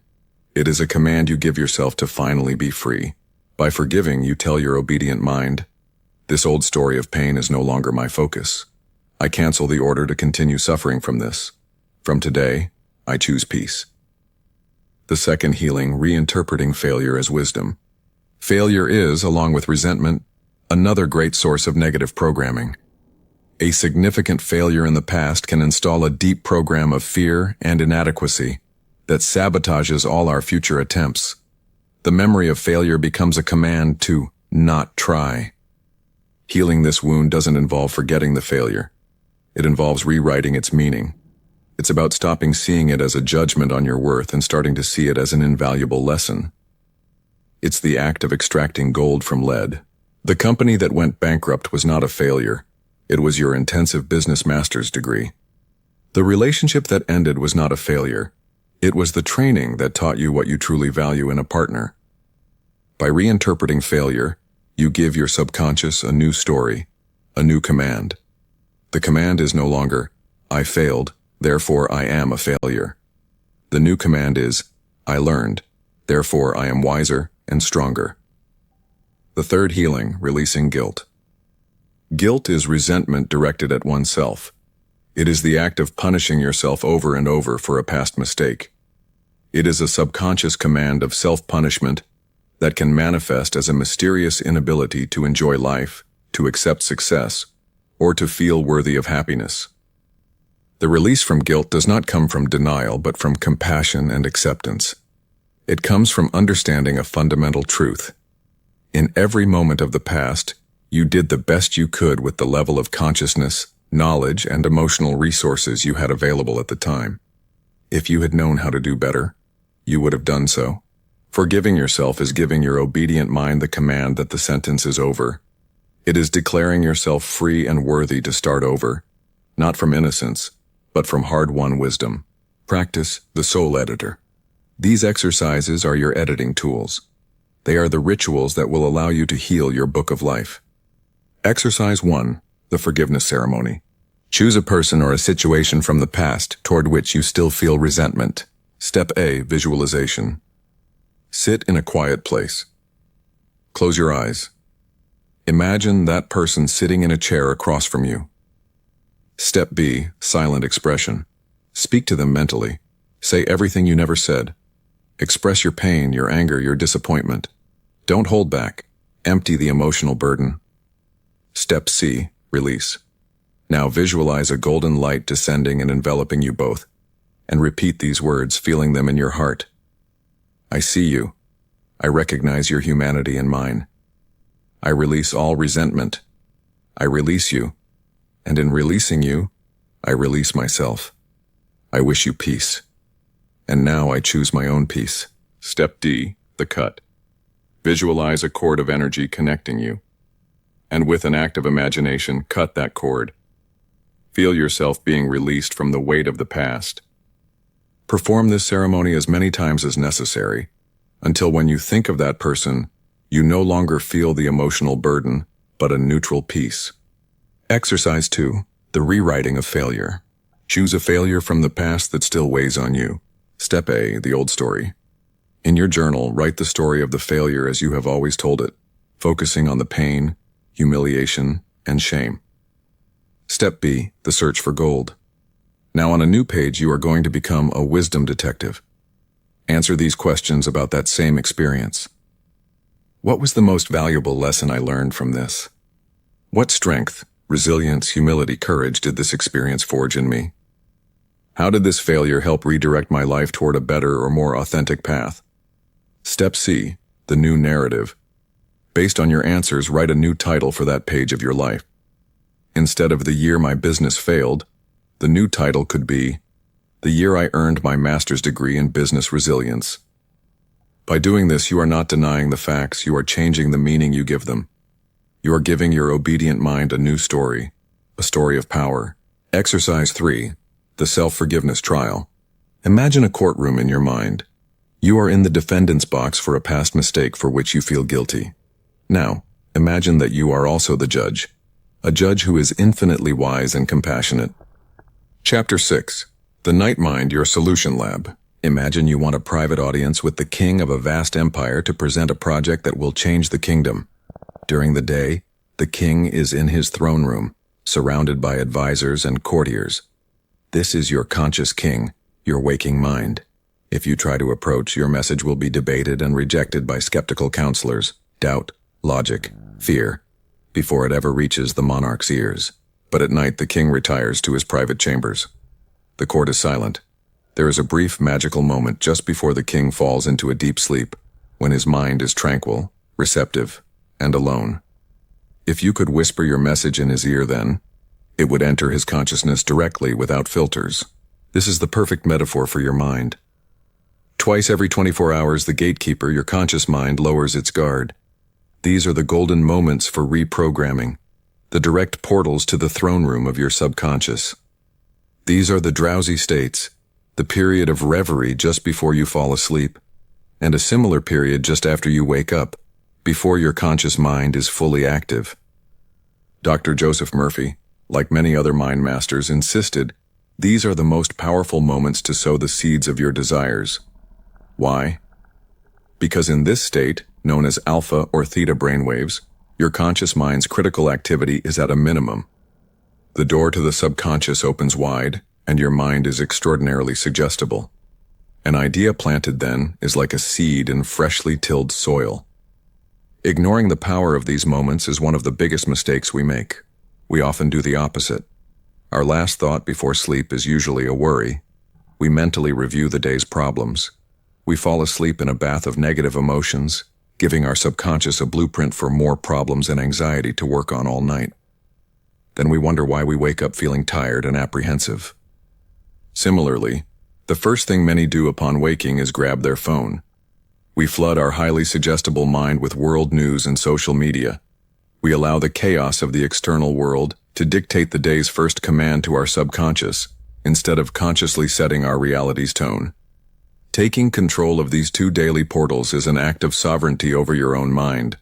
Speaker 1: It is a command you give yourself to finally be free. By forgiving, you tell your obedient mind, this old story of pain is no longer my focus. I cancel the order to continue suffering from this. From today, I choose peace. The second healing, reinterpreting failure as wisdom. Failure is, along with resentment, another great source of negative programming. A significant failure in the past can install a deep program of fear and inadequacy that sabotages all our future attempts. The memory of failure becomes a command to not try. Healing this wound doesn't involve forgetting the failure. It involves rewriting its meaning. It's about stopping seeing it as a judgment on your worth and starting to see it as an invaluable lesson. It's the act of extracting gold from lead. The company that went bankrupt was not a failure. It was your intensive business master's degree. The relationship that ended was not a failure. It was the training that taught you what you truly value in a partner. By reinterpreting failure, you give your subconscious a new story, a new command. The command is no longer, I failed, therefore I am a failure. The new command is, I learned, therefore I am wiser and stronger. The third healing, releasing guilt. Guilt is resentment directed at oneself. It is the act of punishing yourself over and over for a past mistake. It is a subconscious command of self-punishment that can manifest as a mysterious inability to enjoy life, to accept success, or to feel worthy of happiness. The release from guilt does not come from denial, but from compassion and acceptance. It comes from understanding a fundamental truth. In every moment of the past, you did the best you could with the level of consciousness, knowledge, and emotional resources you had available at the time. If you had known how to do better, you would have done so. Forgiving yourself is giving your obedient mind the command that the sentence is over. It is declaring yourself free and worthy to start over, not from innocence, but from hard-won wisdom. Practice the soul editor. These exercises are your editing tools. They are the rituals that will allow you to heal your book of life. Exercise 1. The forgiveness ceremony. Choose a person or a situation from the past toward which you still feel resentment. Step A. Visualization. Sit in a quiet place. Close your eyes. Imagine that person sitting in a chair across from you. Step B. Silent expression. Speak to them mentally. Say everything you never said. Express your pain, your anger, your disappointment. Don't hold back. Empty the emotional burden. Step C. Release. Now visualize a golden light descending and enveloping you both, and repeat these words, feeling them in your heart. I see you. I recognize your humanity and mine. I release all resentment. I release you, and in releasing you, I release myself. I wish you peace. And now I choose my own peace. Step D, the cut. Visualize a cord of energy connecting you. And with an act of imagination, cut that cord. Feel yourself being released from the weight of the past. Perform this ceremony as many times as necessary, until when you think of that person, you no longer feel the emotional burden, but a neutral peace. Exercise 2, the rewriting of failure. Choose a failure from the past that still weighs on you. Step A, the old story. In your journal, write the story of the failure as you have always told it, focusing on the pain, humiliation, and shame. Step B, the search for gold. Now on a new page, you are going to become a wisdom detective. Answer these questions about that same experience. What was the most valuable lesson I learned from this? What strength, resilience, humility, courage did this experience forge in me? How did this failure help redirect my life toward a better or more authentic path? Step C, the new narrative. Based on your answers, write a new title for that page of your life. Instead of "The Year My Business Failed," the new title could be "The Year I Earned My Master's Degree in Business Resilience." By doing this, you are not denying the facts, you are changing the meaning you give them. You are giving your obedient mind a new story, a story of power. Exercise 3, the self-forgiveness trial. Imagine a courtroom in your mind. You are in the defendant's box for a past mistake for which you feel guilty. Now, imagine that you are also the judge, a judge who is infinitely wise and compassionate. Chapter 6, the night mind, your solution lab. Imagine you want a private audience with the king of a vast empire to present a project that will change the kingdom. During the day, the king is in his throne room, surrounded by advisors and courtiers. This is your conscious king, your waking mind. If you try to approach, your message will be debated and rejected by skeptical counselors, doubt, logic, fear, before it ever reaches the monarch's ears. But at night, the king retires to his private chambers. The court is silent. There is a brief magical moment just before the king falls into a deep sleep, when his mind is tranquil, receptive, and alone. If you could whisper your message in his ear then, it would enter his consciousness directly without filters. This is the perfect metaphor for your mind. Twice every 24 hours, the gatekeeper, your conscious mind, lowers its guard. These are the golden moments for reprogramming, the direct portals to the throne room of your subconscious. These are the drowsy states, the period of reverie just before you fall asleep, and a similar period just after you wake up, before your conscious mind is fully active. Dr. Joseph Murphy, like many other mind masters, insisted these are the most powerful moments to sow the seeds of your desires. Why? Because in this state, known as alpha or theta brainwaves, your conscious mind's critical activity is at a minimum. The door to the subconscious opens wide, and your mind is extraordinarily suggestible. An idea planted then is like a seed in freshly tilled soil. Ignoring the power of these moments is one of the biggest mistakes we make. We often do the opposite. Our last thought before sleep is usually a worry. We mentally review the day's problems. We fall asleep in a bath of negative emotions, giving our subconscious a blueprint for more problems and anxiety to work on all night. Then we wonder why we wake up feeling tired and apprehensive. Similarly, the first thing many do upon waking is grab their phone. We flood our highly suggestible mind with world news and social media. We allow the chaos of the external world to dictate the day's first command to our subconscious, instead of consciously setting our reality's tone. Taking control of these two daily portals is an act of sovereignty over your own mind.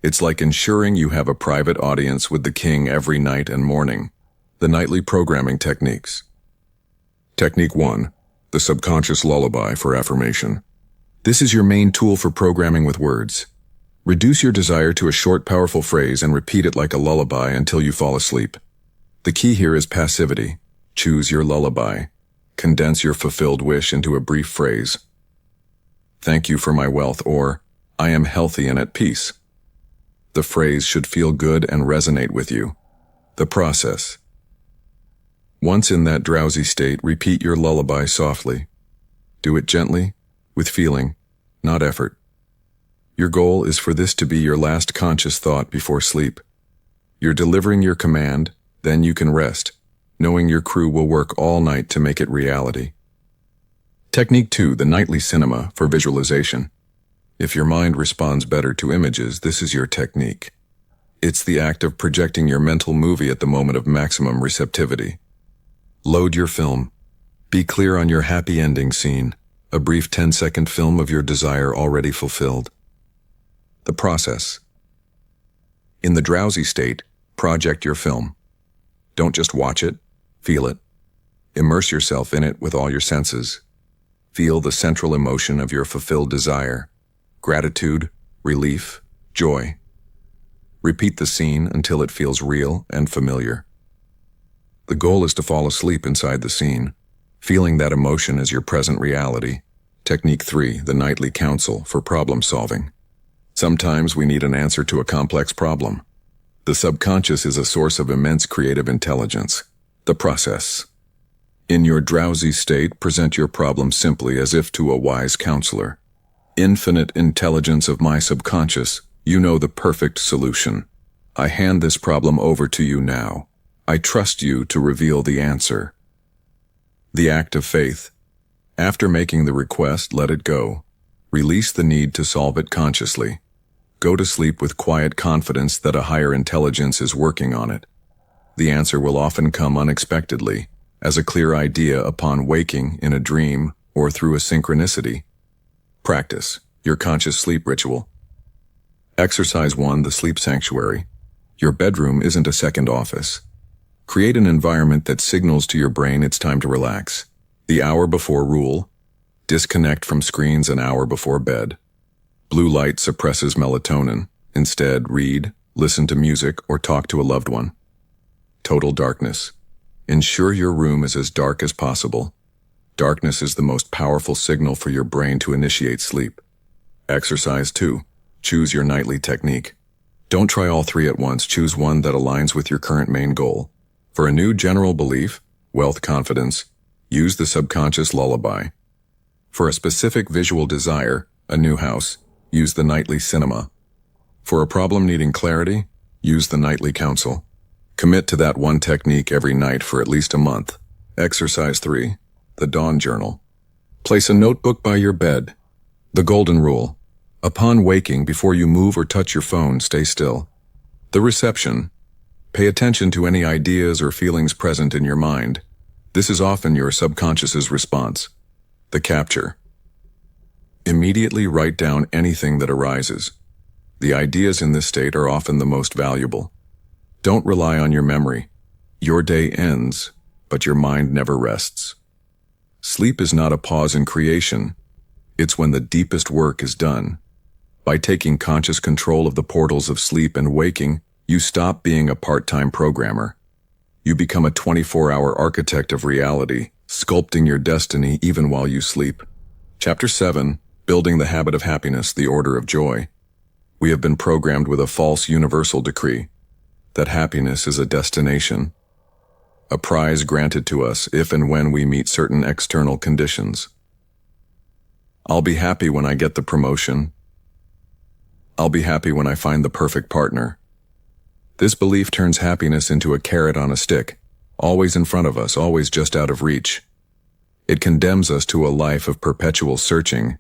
Speaker 1: It's like ensuring you have a private audience with the king every night and morning. The nightly programming techniques. Technique 1. The subconscious lullaby for affirmation. This is your main tool for programming with words. Reduce your desire to a short, powerful phrase and repeat it like a lullaby until you fall asleep. The key here is passivity. Choose your lullaby. Condense your fulfilled wish into a brief phrase. Thank you for my wealth, or I am healthy and at peace. The phrase should feel good and resonate with you. The process. Once in that drowsy state, repeat your lullaby softly. Do it gently, with feeling, not effort. Your goal is for this to be your last conscious thought before sleep. You're delivering your command, then you can rest, knowing your crew will work all night to make it reality. Technique 2, the nightly cinema for visualization. If your mind responds better to images, this is your technique. It's the act of projecting your mental movie at the moment of maximum receptivity. Load your film. Be clear on your happy ending scene, a brief 10-second film of your desire already fulfilled. The process. In the drowsy state, project your film. Don't just watch it, feel it. Immerse yourself in it with all your senses. Feel the central emotion of your fulfilled desire: gratitude, relief, joy. Repeat the scene until it feels real and familiar. The goal is to fall asleep inside the scene, feeling that emotion as your present reality. Technique 3, the nightly counsel for problem solving. Sometimes we need an answer to a complex problem. The subconscious is a source of immense creative intelligence. The process. In your drowsy state, present your problem simply as if to a wise counselor. Infinite intelligence of my subconscious, you know the perfect solution. I hand this problem over to you now. I trust you to reveal the answer. The act of faith. After making the request, let it go. Release the need to solve it consciously. Go to sleep with quiet confidence that a higher intelligence is working on it. The answer will often come unexpectedly, as a clear idea upon waking in a dream or through a synchronicity. Practice your conscious sleep ritual. Exercise 1, the sleep sanctuary. Your bedroom isn't a second office. Create an environment that signals to your brain it's time to relax. The hour before rule. Disconnect from screens an hour before bed. Blue light suppresses melatonin. Instead, read, listen to music, or talk to a loved one. Total darkness. Ensure your room is as dark as possible. Darkness is the most powerful signal for your brain to initiate sleep. Exercise 2. Choose your nightly technique. Don't try all three at once. Choose one that aligns with your current main goal. For a new general belief, wealth confidence, use the subconscious lullaby. For a specific visual desire, a new house, use the nightly cinema. For a problem needing clarity, use the nightly counsel. Commit to that one technique every night for at least a month. Exercise 3. The Dawn Journal. Place a notebook by your bed. The golden rule. Upon waking, before you move or touch your phone, stay still. The reception. Pay attention to any ideas or feelings present in your mind. This is often your subconscious's response. The capture. Immediately write down anything that arises. The ideas in this state are often the most valuable. Don't rely on your memory. Your day ends, but your mind never rests. Sleep is not a pause in creation. It's when the deepest work is done. By taking conscious control of the portals of sleep and waking, you stop being a part-time programmer. You become a 24-hour architect of reality, sculpting your destiny even while you sleep. Chapter 7, Building the Habit of Happiness, the Order of Joy. We have been programmed with a false universal decree that happiness is a destination, a prize granted to us if and when we meet certain external conditions. I'll be happy when I get the promotion. I'll be happy when I find the perfect partner. This belief turns happiness into a carrot on a stick, always in front of us, always just out of reach. It condemns us to a life of perpetual searching,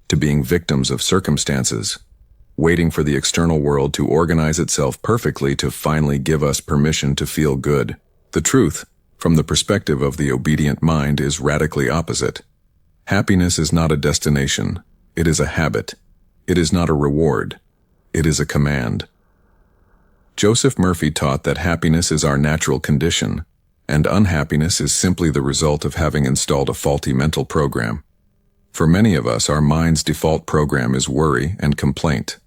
Speaker 1: to being victims of circumstances, waiting for the external world to organize itself perfectly to finally give us permission to feel good. The truth, from the perspective of the obedient mind, is radically opposite. Happiness is not a destination. It is a habit. It is not a reward. It is a command. Joseph Murphy taught that happiness is our natural condition, and unhappiness is simply the result of having installed a faulty mental program. For many of us, our mind's default program is worry and complaint.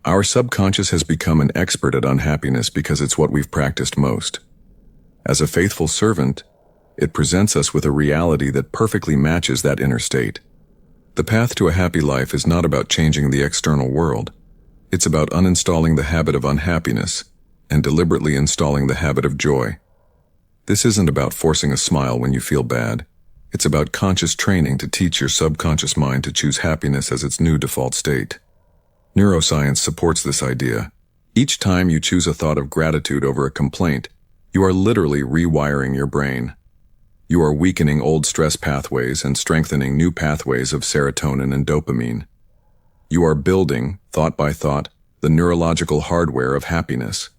Speaker 1: Our subconscious has become an expert at unhappiness because it's what we've practiced most. As a faithful servant, it presents us with a reality that perfectly matches that inner state. The path to a happy life is not about changing the external world. It's about uninstalling the habit of unhappiness and deliberately installing the habit of joy. This isn't about forcing a smile when you feel bad. It's about conscious training to teach your subconscious mind to choose happiness as its new default state. Neuroscience supports this idea. Each time you choose a thought of gratitude over a complaint, you are literally rewiring your brain. You are weakening old stress pathways and strengthening new pathways of serotonin and dopamine. You are building, thought by thought, the neurological hardware of happiness.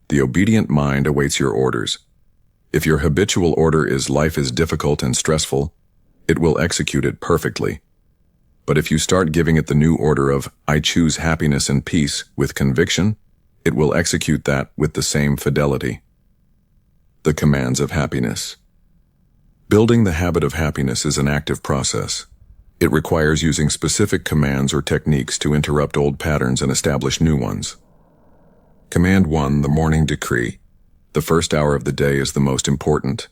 Speaker 1: The obedient mind awaits your orders. If your habitual order is life is difficult and stressful, it will execute it perfectly. But if you start giving it the new order of I choose happiness and peace with conviction, it will execute that with the same fidelity. The commands of happiness. Building the habit of happiness is an active process. It requires using specific commands or techniques to interrupt old patterns and establish new ones. Command 1, the morning decree. The first hour of the day is the most important.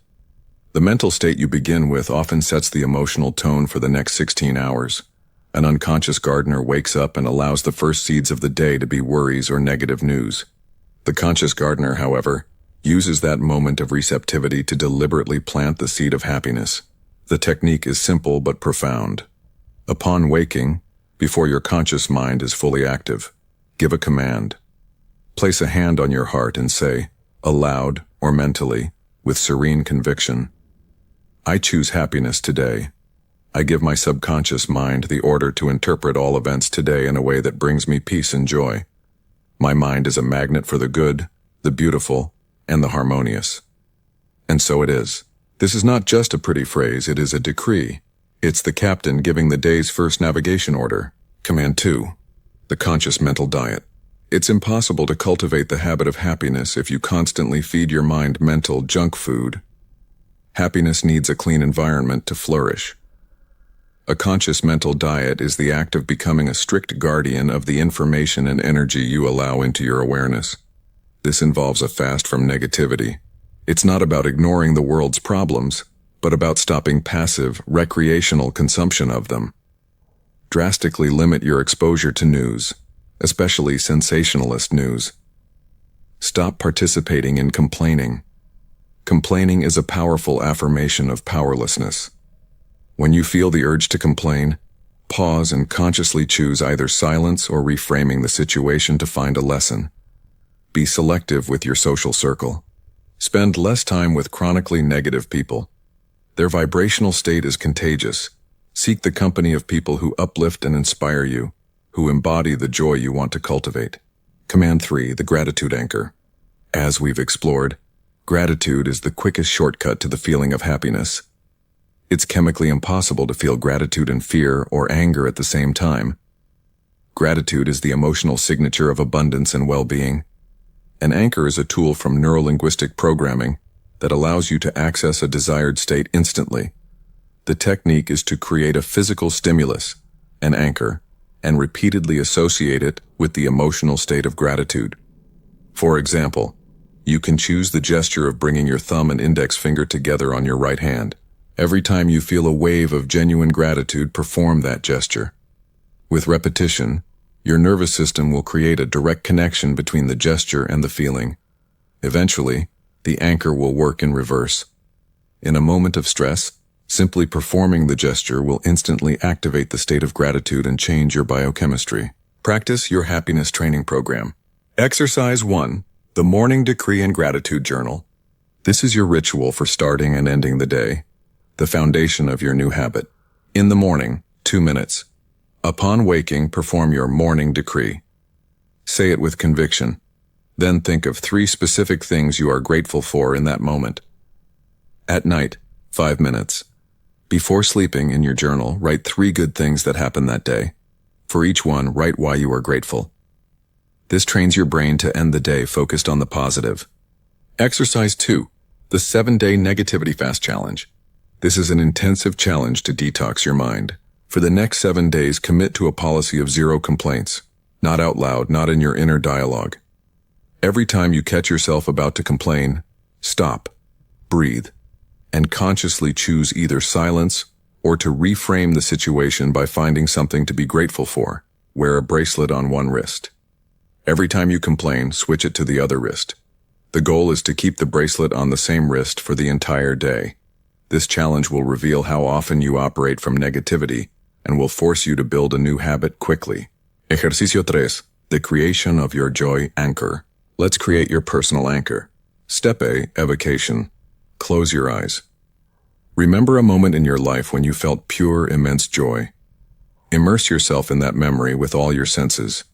Speaker 1: The mental state you begin with often sets the emotional tone for the next 16 hours. An unconscious gardener wakes up and allows the first seeds of the day to be worries or negative news. The conscious gardener, however, uses that moment of receptivity to deliberately plant the seed of happiness. The technique is simple but profound. Upon waking, before your conscious mind is fully active, give a command. Place a hand on your heart and say, aloud or mentally, with serene conviction, I choose happiness today. I give my subconscious mind the order to interpret all events today in a way that brings me peace and joy. My mind is a magnet for the good, the beautiful, and the harmonious. And so it is. This is not just a pretty phrase, it is a decree. It's the captain giving the day's first navigation order. Command 2. The conscious mental diet. It's impossible to cultivate the habit of happiness if you constantly feed your mind mental junk food. Happiness needs a clean environment to flourish. A conscious mental diet is the act of becoming a strict guardian of the information and energy you allow into your awareness. This involves a fast from negativity. It's not about ignoring the world's problems, but about stopping passive, recreational consumption of them. Drastically limit your exposure to news, especially sensationalist news. Stop participating in complaining. Complaining is a powerful affirmation of powerlessness. When you feel the urge to complain, pause and consciously choose either silence or reframing the situation to find a lesson. Be selective with your social circle. Spend less time with chronically negative people. Their vibrational state is contagious. Seek the company of people who uplift and inspire you, who embody the joy you want to cultivate. Command 3, the gratitude anchor. As we've explored, gratitude is the quickest shortcut to the feeling of happiness. It's chemically impossible to feel gratitude and fear or anger at the same time. Gratitude is the emotional signature of abundance and well-being. An anchor is a tool from neurolinguistic programming that allows you to access a desired state instantly. The technique is to create a physical stimulus, an anchor, and repeatedly associate it with the emotional state of gratitude. For example, you can choose the gesture of bringing your thumb and index finger together on your right hand. Every time you feel a wave of genuine gratitude, perform that gesture. With repetition, your nervous system will create a direct connection between the gesture and the feeling. Eventually, the anchor will work in reverse. In a moment of stress, simply performing the gesture will instantly activate the state of gratitude and change your biochemistry. Practice your happiness training program. Exercise 1, the Morning Decree and Gratitude Journal. This is your ritual for starting and ending the day. The foundation of your new habit. In the morning, 2 minutes. Upon waking, perform your morning decree. Say it with conviction. Then think of 3 specific things you are grateful for in that moment. At night, 5 minutes. Before sleeping, in your journal, write 3 good things that happened that day. For each one, write why you are grateful. This trains your brain to end the day focused on the positive. Exercise 2, the 7-day Negativity Fast Challenge. This is an intensive challenge to detox your mind. For the next 7 days, commit to a policy of 0 complaints. Not out loud, not in your inner dialogue. Every time you catch yourself about to complain, stop, breathe, and consciously choose either silence or to reframe the situation by finding something to be grateful for. Wear a bracelet on one wrist. Every time you complain, switch it to the other wrist. The goal is to keep the bracelet on the same wrist for the entire day. This challenge will reveal how often you operate from negativity and will force you to build a new habit quickly. Ejercicio 3. The creation of your joy anchor. Let's create your personal anchor. Step A, evocation. Close your eyes. Remember a moment in your life when you felt pure, immense joy. Immerse yourself in that memory with all your senses.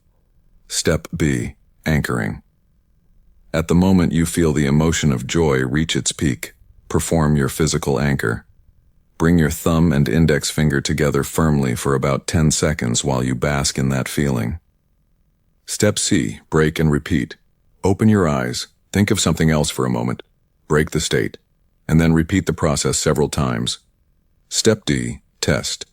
Speaker 1: Step B, anchoring. At the moment you feel the emotion of joy reach its peak, perform your physical anchor. Bring your thumb and index finger together firmly for about 10 seconds while you bask in that feeling. Step C, break and repeat. Open your eyes, think of something else for a moment, break the state, and then repeat the process several times. Step D, test.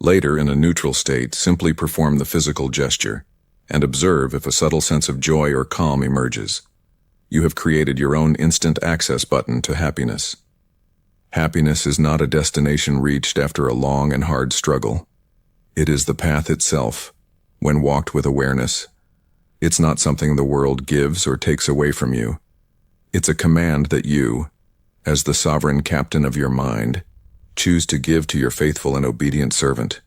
Speaker 1: Later, in a neutral state, simply perform the physical gesture and observe if a subtle sense of joy or calm emerges. You have created your own instant access button to happiness. Happiness is not a destination reached after a long and hard struggle. It is the path itself, when walked with awareness. It's not something the world gives or takes away from you. It's a command that you, as the sovereign captain of your mind, choose to give to your faithful and obedient servant.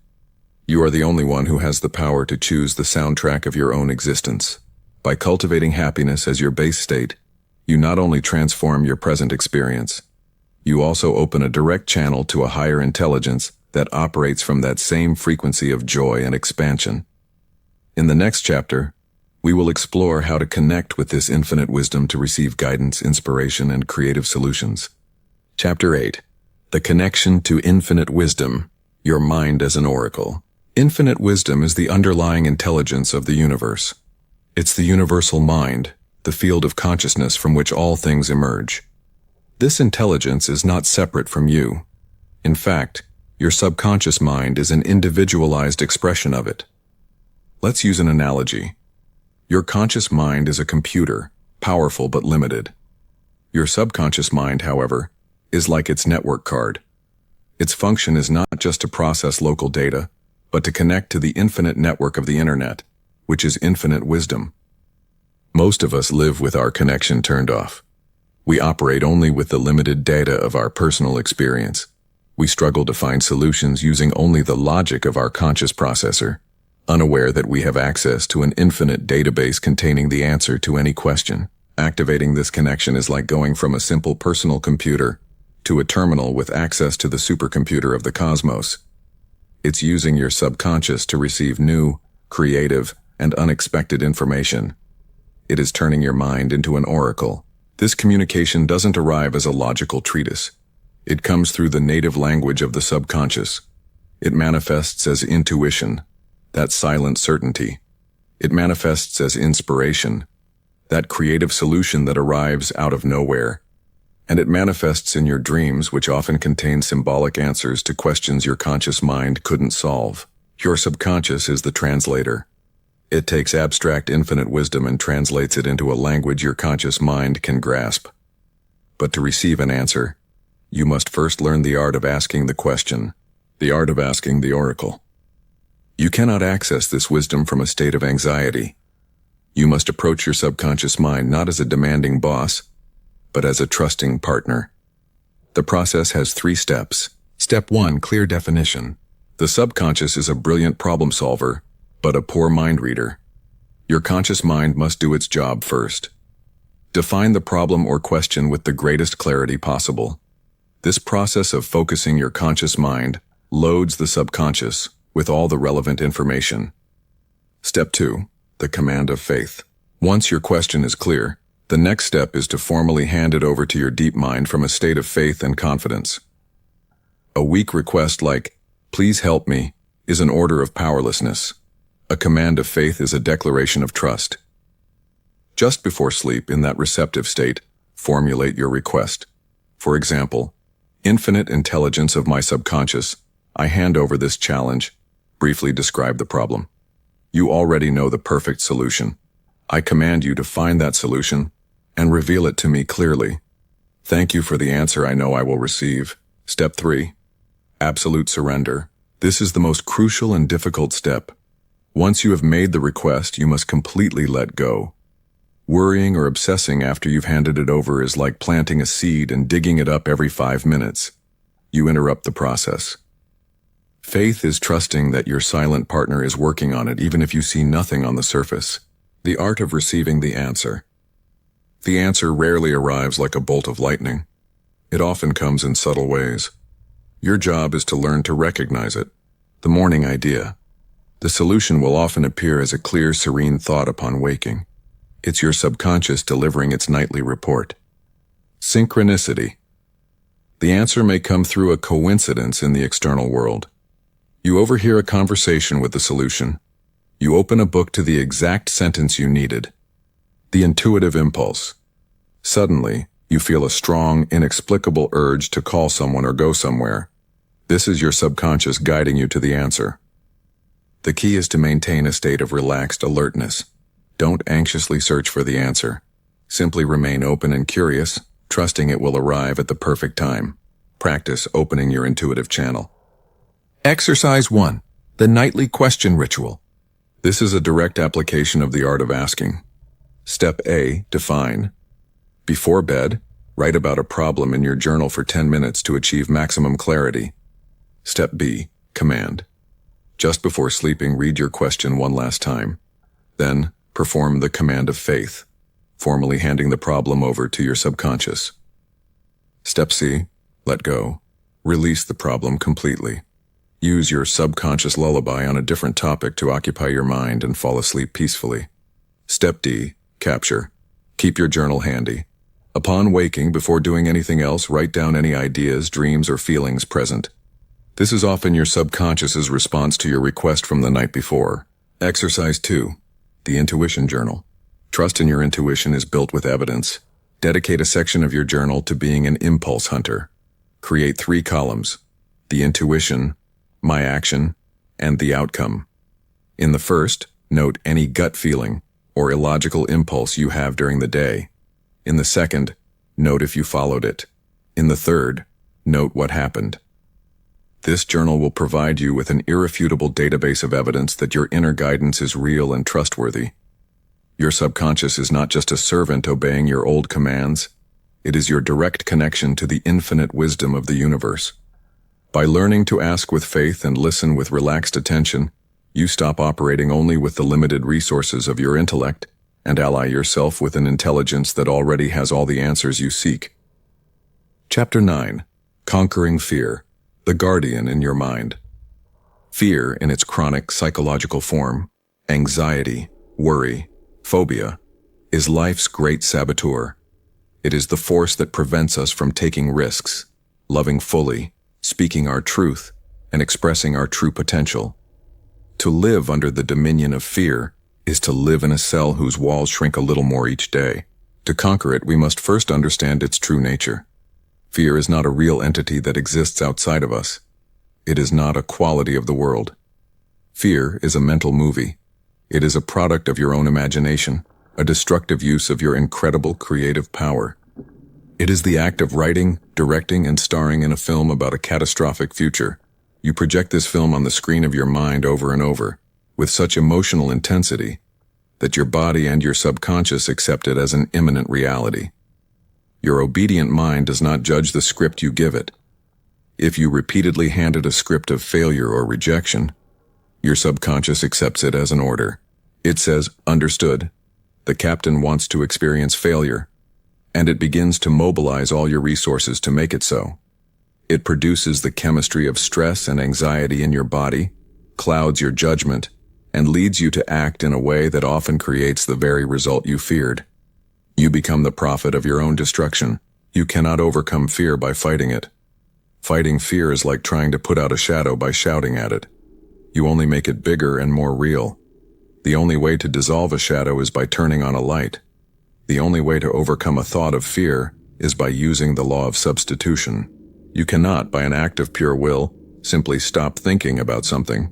Speaker 1: You are the only one who has the power to choose the soundtrack of your own existence. By cultivating happiness as your base state, you not only transform your present experience, you also open a direct channel to a higher intelligence that operates from that same frequency of joy and expansion. In the next chapter, we will explore how to connect with this infinite wisdom to receive guidance, inspiration, and creative solutions. Chapter 8. The connection to infinite wisdom, your mind as an oracle. Infinite wisdom is the underlying intelligence of the universe. It's the universal mind, the field of consciousness from which all things emerge. This intelligence is not separate from you. In fact, your subconscious mind is an individualized expression of it. Let's use an analogy. Your conscious mind is a computer, powerful but limited. Your subconscious mind, however, is like its network card. Its function is not just to process local data, but to connect to the infinite network of the internet, which is infinite wisdom. Most of us live with our connection turned off. We operate only with the limited data of our personal experience. We struggle to find solutions using only the logic of our conscious processor, unaware that we have access to an infinite database containing the answer to any question. Activating this connection is like going from a simple personal computer to a terminal with access to the supercomputer of the cosmos. It's using your subconscious to receive new, creative, and unexpected information. It is turning your mind into an oracle. This communication doesn't arrive as a logical treatise. It comes through the native language of the subconscious. It manifests as intuition, that silent certainty. It manifests as inspiration, that creative solution that arrives out of nowhere. And it manifests in your dreams, which often contain symbolic answers to questions your conscious mind couldn't solve. Your subconscious is the translator. It takes abstract infinite wisdom and translates it into a language your conscious mind can grasp. But to receive an answer, you must first learn the art of asking the question, the art of asking the oracle. You cannot access this wisdom from a state of anxiety. You must approach your subconscious mind not as a demanding boss, but as a trusting partner. The process has 3 steps. Step 1, clear definition. The subconscious is a brilliant problem solver, but a poor mind reader. Your conscious mind must do its job first. Define the problem or question with the greatest clarity possible. This process of focusing your conscious mind loads the subconscious with all the relevant information. Step 2, the command of faith. Once your question is clear, the next step is to formally hand it over to your deep mind from a state of faith and confidence. A weak request like, "Please help me," is an order of powerlessness. A command of faith is a declaration of trust. Just before sleep, in that receptive state, formulate your request. For example, "Infinite intelligence of my subconscious, I hand over this challenge." Briefly describe the problem. You already know the perfect solution. I command you to find that solution and reveal it to me clearly. Thank you for the answer I know I will receive. Step 3. Absolute surrender. This is the most crucial and difficult step. Once you have made the request, you must completely let go. Worrying or obsessing after you've handed it over is like planting a seed and digging it up every 5 minutes. You interrupt the process. Faith is trusting that your silent partner is working on it even if you see nothing on the surface. The art of receiving the answer. The answer rarely arrives like a bolt of lightning. It often comes in subtle ways. Your job is to learn to recognize it. The morning idea. The solution will often appear as a clear, serene thought upon waking. It's your subconscious delivering its nightly report. Synchronicity. The answer may come through a coincidence in the external world. You overhear a conversation with the solution. You open a book to the exact sentence you needed. The intuitive impulse. Suddenly, you feel a strong, inexplicable urge to call someone or go somewhere. This is your subconscious guiding you to the answer. The key is to maintain a state of relaxed alertness. Don't anxiously search for the answer. Simply remain open and curious, trusting it will arrive at the perfect time. Practice opening your intuitive channel. Exercise 1. The Nightly Question Ritual. This is a direct application of the art of asking. Step A. Define. Before bed, write about a problem in your journal for 10 minutes to achieve maximum clarity. Step B. Command. Just before sleeping, read your question one last time. Then, perform the command of faith, formally handing the problem over to your subconscious. Step C. Let go. Release the problem completely. Use your subconscious lullaby on a different topic to occupy your mind and fall asleep peacefully. Step D. Capture. Keep your journal handy. Upon waking, before doing anything else, write down any ideas, dreams, or feelings present. This is often your subconscious's response to your request from the night before. Exercise 2. The Intuition Journal. Trust in your intuition is built with evidence. Dedicate a section of your journal to being an impulse hunter. Create 3 columns: the intuition, my action, and the outcome. In the first, note any gut feeling or illogical impulse you have during the day. In the second, note if you followed it. In the third, note what happened. This journal will provide you with an irrefutable database of evidence that your inner guidance is real and trustworthy. Your subconscious is not just a servant obeying your old commands. It is your direct connection to the infinite wisdom of the universe. By learning to ask with faith and listen with relaxed attention, you stop operating only with the limited resources of your intellect and ally yourself with an intelligence that already has all the answers you seek. Chapter 9. Conquering Fear. The Guardian in Your Mind. Fear, in its chronic psychological form, anxiety, worry, phobia, is life's great saboteur. It is the force that prevents us from taking risks, loving fully, speaking our truth, and expressing our true potential. To live under the dominion of fear is to live in a cell whose walls shrink a little more each day. To conquer it, we must first understand its true nature. Fear is not a real entity that exists outside of us. It is not a quality of the world. Fear is a mental movie. It is a product of your own imagination, a destructive use of your incredible creative power. It is the act of writing, directing, and starring in a film about a catastrophic future. You project this film on the screen of your mind over and over, with such emotional intensity, that your body and your subconscious accept it as an imminent reality. Your obedient mind does not judge the script you give it. If you repeatedly hand it a script of failure or rejection, your subconscious accepts it as an order. It says, "Understood. The captain wants to experience failure," and it begins to mobilize all your resources to make it so. It produces the chemistry of stress and anxiety in your body, clouds your judgment, and leads you to act in a way that often creates the very result you feared. You become the prophet of your own destruction. You cannot overcome fear by fighting it. Fighting fear is like trying to put out a shadow by shouting at it. You only make it bigger and more real. The only way to dissolve a shadow is by turning on a light. The only way to overcome a thought of fear is by using the law of substitution. You cannot, by an act of pure will, simply stop thinking about something.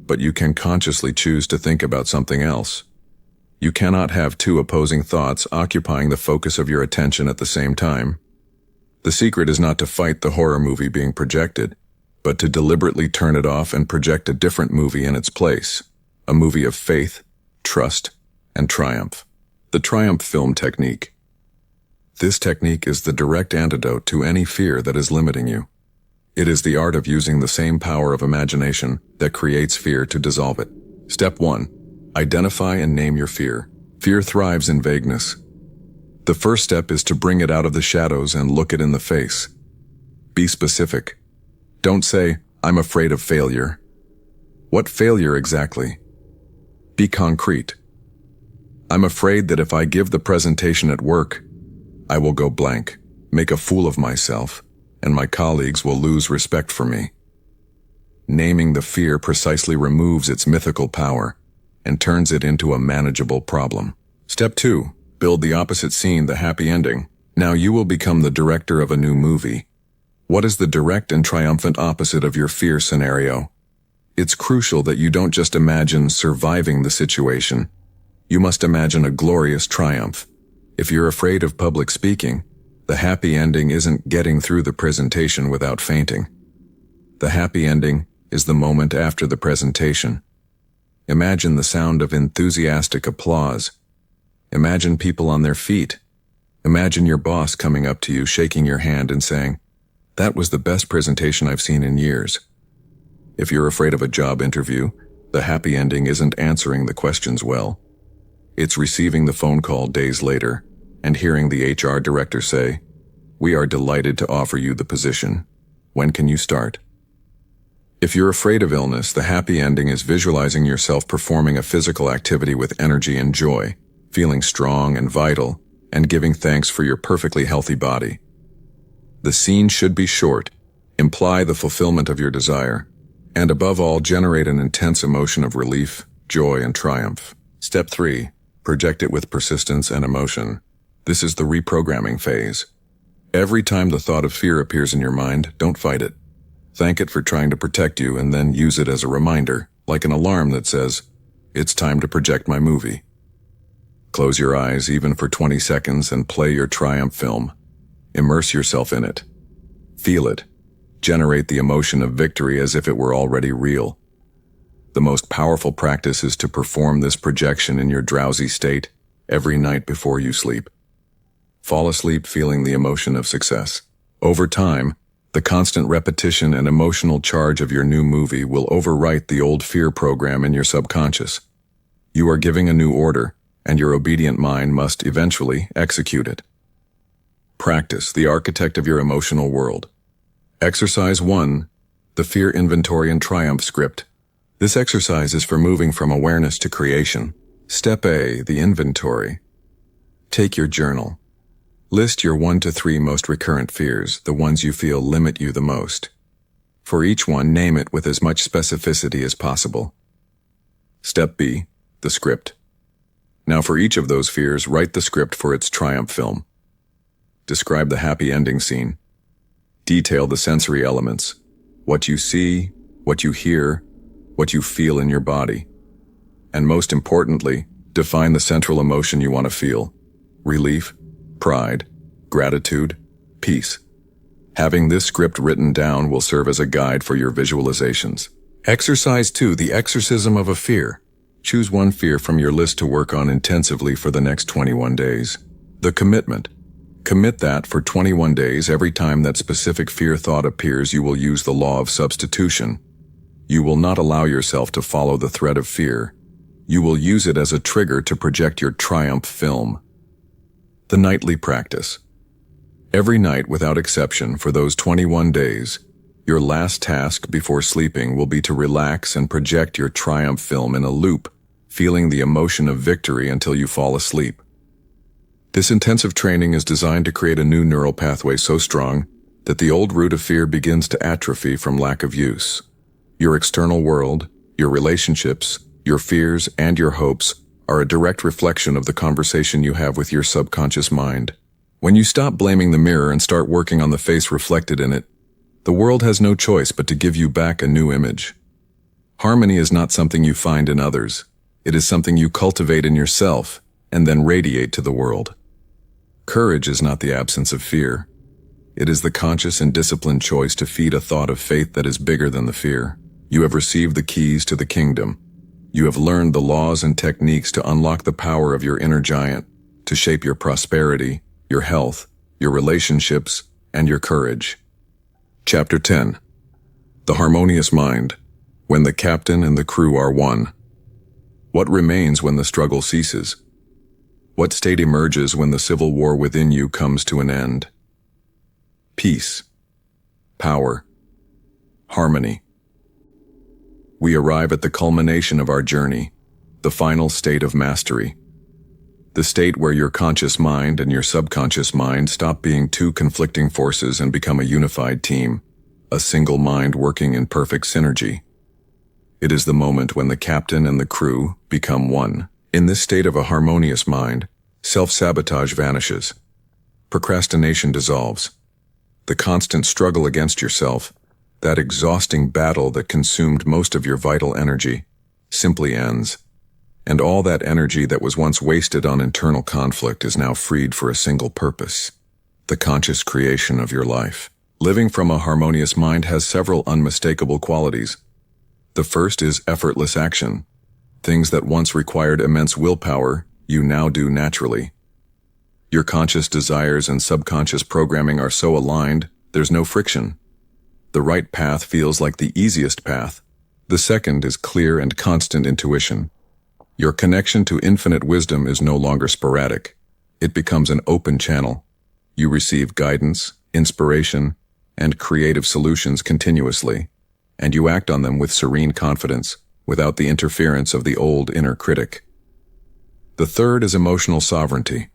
Speaker 1: But you can consciously choose to think about something else. You cannot have 2 opposing thoughts occupying the focus of your attention at the same time. The secret is not to fight the horror movie being projected, but to deliberately turn it off and project a different movie in its place, a movie of faith, trust, and triumph. The triumph film technique. This technique is the direct antidote to any fear that is limiting you. It is the art of using the same power of imagination that creates fear to dissolve it. Step 1. Identify and name your fear. Fear thrives in vagueness. The first step is to bring it out of the shadows and look it in the face. Be specific. Don't say, "I'm afraid of failure." What failure exactly? Be concrete. "I'm afraid that if I give the presentation at work, I will go blank, make a fool of myself, and my colleagues will lose respect for me." Naming the fear precisely removes its mythical power and turns it into a manageable problem. Step 2. Build the opposite scene, the happy ending. Now you will become the director of a new movie. What is the direct and triumphant opposite of your fear scenario? It's crucial that you don't just imagine surviving the situation. You must imagine a glorious triumph. If you're afraid of public speaking, the happy ending isn't getting through the presentation without fainting. The happy ending is the moment after the presentation. Imagine the sound of enthusiastic applause. Imagine people on their feet. Imagine your boss coming up to you, shaking your hand and saying, "That was the best presentation I've seen in years." If you're afraid of a job interview, the happy ending isn't answering the questions well. It's receiving the phone call days later and hearing the HR director say, "We are delighted to offer you the position. When can you start?" If you're afraid of illness, the happy ending is visualizing yourself performing a physical activity with energy and joy, feeling strong and vital, and giving thanks for your perfectly healthy body. The scene should be short, imply the fulfillment of your desire, and above all, generate an intense emotion of relief, joy, and triumph. Step 3. Project it with persistence and emotion. This is the reprogramming phase. Every time the thought of fear appears in your mind, don't fight it. Thank it for trying to protect you and then use it as a reminder, like an alarm that says, "It's time to project my movie." Close your eyes even for 20 seconds and play your triumph film. Immerse yourself in it. Feel it. Generate the emotion of victory as if it were already real. The most powerful practice is to perform this projection in your drowsy state every night before you sleep. Fall asleep feeling the emotion of success. Over time, the constant repetition and emotional charge of your new movie will overwrite the old fear program in your subconscious. You are giving a new order, and your obedient mind must eventually execute it. Practice, the architect of your emotional world. Exercise 1. The Fear Inventory and Triumph Script. This exercise is for moving from awareness to creation. Step A. The Inventory. Take your journal. List your 1 to 3 most recurrent fears, the ones you feel limit you the most. For each one, name it with as much specificity as possible. Step B. The Script. Now for each of those fears, write the script for its triumph film. Describe the happy ending scene. Detail the sensory elements, what you see, what you hear, what you feel in your body. And most importantly, define the central emotion you want to feel. Relief, pride, gratitude, peace. Having this script written down will serve as a guide for your visualizations. Exercise 2. The Exorcism of a Fear. Choose one fear from your list to work on intensively for the next 21 days. The Commitment. Commit that for 21 days. Every time that specific fear thought appears, you will use the law of substitution. You will not allow yourself to follow the thread of fear. You will use it as a trigger to project your triumph film. The Nightly Practice. Every night, without exception, for those 21 days, your last task before sleeping will be to relax and project your triumph film in a loop, feeling the emotion of victory until you fall asleep. This intensive training is designed to create a new neural pathway so strong that the old root of fear begins to atrophy from lack of use. Your external world, your relationships, your fears, and your hopes are a direct reflection of the conversation you have with your subconscious mind. When you stop blaming the mirror and start working on the face reflected in it, the world has no choice but to give you back a new image. Harmony is not something you find in others. It is something you cultivate in yourself and then radiate to the world. Courage is not the absence of fear. It is the conscious and disciplined choice to feed a thought of faith that is bigger than the fear. You have received the keys to the kingdom. You have learned the laws and techniques to unlock the power of your inner giant, to shape your prosperity, your health, your relationships, and your courage. Chapter 10. The harmonious mind, when the captain and the crew are one. What remains when the struggle ceases? What state emerges when the civil war within you comes to an end? Peace, power, harmony. We arrive at the culmination of our journey, the final state of mastery. The state where your conscious mind and your subconscious mind stop being two conflicting forces and become a unified team, a single mind working in perfect synergy. It is the moment when the captain and the crew become one. In this state of a harmonious mind, self-sabotage vanishes. Procrastination dissolves. The constant struggle against yourself, that exhausting battle that consumed most of your vital energy, simply ends. And all that energy that was once wasted on internal conflict is now freed for a single purpose: the conscious creation of your life. Living from a harmonious mind has several unmistakable qualities. The first is effortless action. Things that once required immense willpower, you now do naturally. Your conscious desires and subconscious programming are so aligned, there's no friction. The right path feels like the easiest path. The second is clear and constant intuition. Your connection to infinite wisdom is no longer sporadic. It becomes an open channel. You receive guidance, inspiration, and creative solutions continuously, and you act on them with serene confidence, without the interference of the old inner critic. The third is emotional sovereignty.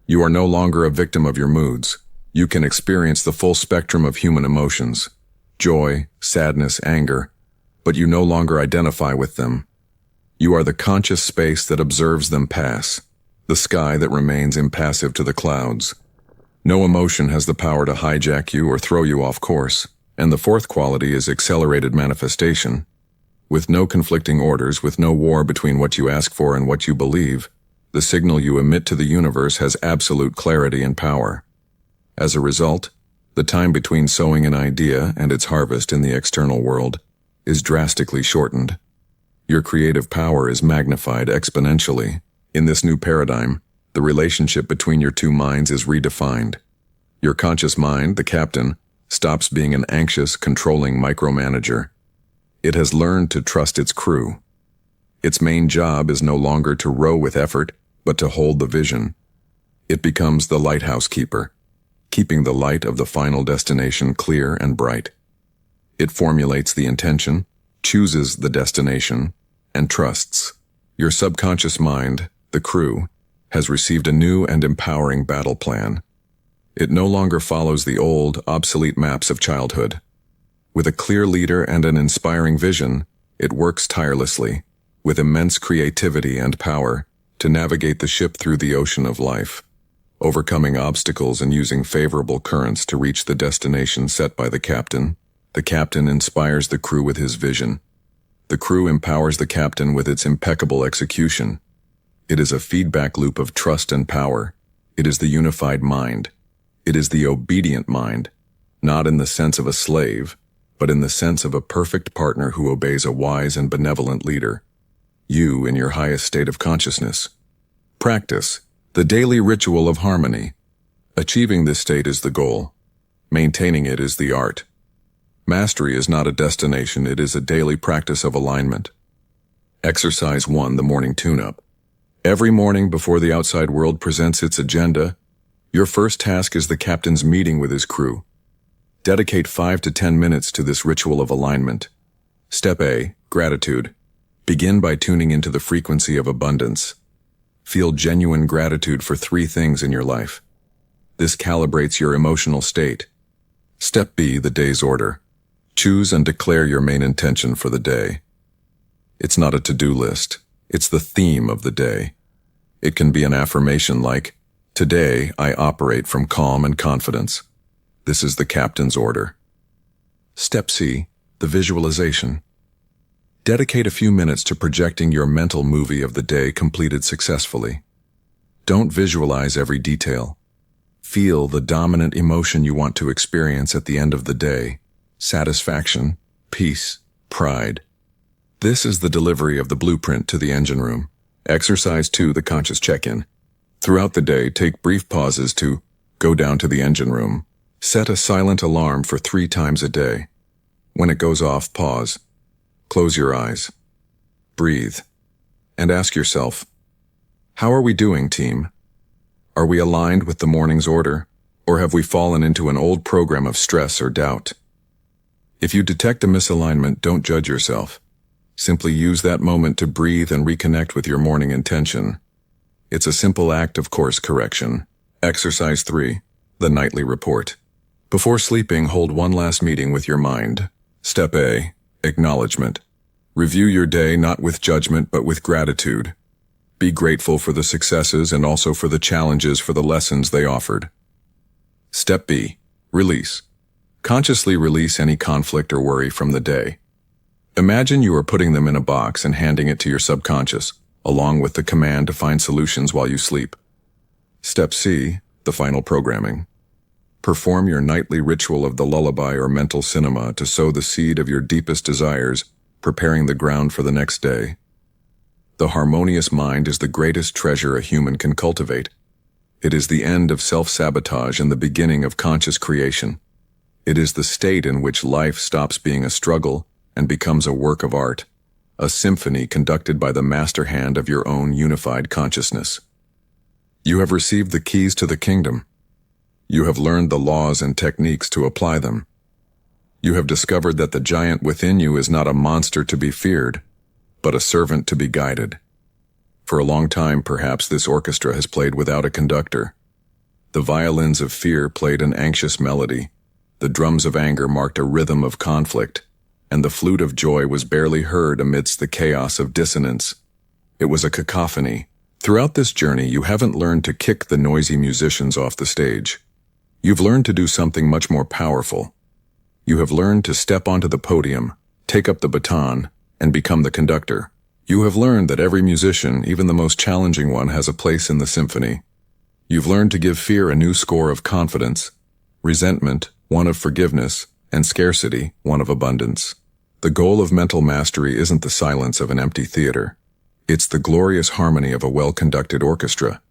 Speaker 1: You are no longer a victim of your moods. You can experience the full spectrum of human emotions: joy, sadness, anger, but you no longer identify with them. You are the conscious space that observes them pass, the sky that remains impassive to the clouds. No emotion has the power to hijack you or throw you off course. And the fourth quality is accelerated manifestation. With no conflicting orders, with no war between what you ask for and what you believe, the signal you emit to the universe has absolute clarity and power. As a result, the time between sowing an idea and its harvest in the external world is drastically shortened. Your creative power is magnified exponentially. In this new paradigm, the relationship between your two minds is redefined. Your conscious mind, the captain, stops being an anxious, controlling micromanager. It has learned to trust its crew. Its main job is no longer to row with effort, but to hold the vision. It becomes the lighthouse keeper, keeping the light of the final destination clear and bright. It formulates the intention, chooses the destination, and trusts. Your subconscious mind, the crew, has received a new and empowering battle plan. It no longer follows the old, obsolete maps of childhood. With a clear leader and an inspiring vision, it works tirelessly, with immense creativity and power, to navigate the ship through the ocean of life, overcoming obstacles and using favorable currents to reach the destination set by the captain. The captain inspires the crew with his vision. The crew empowers the captain with its impeccable execution. It is a feedback loop of trust and power. It is the unified mind. It is the obedient mind, not in the sense of a slave, but in the sense of a perfect partner who obeys a wise and benevolent leader. You in your highest state of consciousness. Practice, the daily ritual of harmony. Achieving this state is the goal. Maintaining it is the art. Mastery is not a destination, it is a daily practice of alignment. Exercise 1, the morning tune-up. Every morning before the outside world presents its agenda, your first task is the captain's meeting with his crew. Dedicate 5 to 10 minutes to this ritual of alignment. Step A, gratitude. Begin by tuning into the frequency of abundance. Feel genuine gratitude for 3 things in your life. This calibrates your emotional state. Step B, the day's order. Choose and declare your main intention for the day. It's not a to-do list. It's the theme of the day. It can be an affirmation like, "Today, I operate from calm and confidence." This is the captain's order. Step C, the visualization. Dedicate a few minutes to projecting your mental movie of the day completed successfully. Don't visualize every detail. Feel the dominant emotion you want to experience at the end of the day: satisfaction, peace, pride. This is the delivery of the blueprint to the engine room. Exercise 2, the conscious check-in. Throughout the day, take brief pauses to go down to the engine room. Set a silent alarm for 3 times a day. When it goes off, pause, close your eyes, breathe, and ask yourself, how are we doing, team? Are we aligned with the morning's order, or have we fallen into an old program of stress or doubt? If you detect a misalignment, don't judge yourself. Simply use that moment to breathe and reconnect with your morning intention. It's a simple act of course correction. Exercise 3, the nightly report. Before sleeping, hold one last meeting with your mind. Step A, acknowledgement. Review your day not with judgment but with gratitude. Be grateful for the successes and also for the challenges, for the lessons they offered. Step B, release. Consciously release any conflict or worry from the day. Imagine you are putting them in a box and handing it to your subconscious, along with the command to find solutions while you sleep. Step C, the final programming. Perform your nightly ritual of the lullaby or mental cinema to sow the seed of your deepest desires, preparing the ground for the next day. The harmonious mind is the greatest treasure a human can cultivate. It is the end of self-sabotage and the beginning of conscious creation. It is the state in which life stops being a struggle and becomes a work of art, a symphony conducted by the master hand of your own unified consciousness. You have received the keys to the kingdom. You have learned the laws and techniques to apply them. You have discovered that the giant within you is not a monster to be feared, but a servant to be guided. For a long time, perhaps, this orchestra has played without a conductor. The violins of fear played an anxious melody. The drums of anger marked a rhythm of conflict, and the flute of joy was barely heard amidst the chaos of dissonance. It was a cacophony. Throughout this journey, you haven't learned to kick the noisy musicians off the stage. You've learned to do something much more powerful. You have learned to step onto the podium, take up the baton, and become the conductor. You have learned that every musician, even the most challenging one, has a place in the symphony. You've learned to give fear a new score of confidence, resentment one of forgiveness, and scarcity one of abundance. The goal of mental mastery isn't the silence of an empty theater. It's the glorious harmony of a well-conducted orchestra.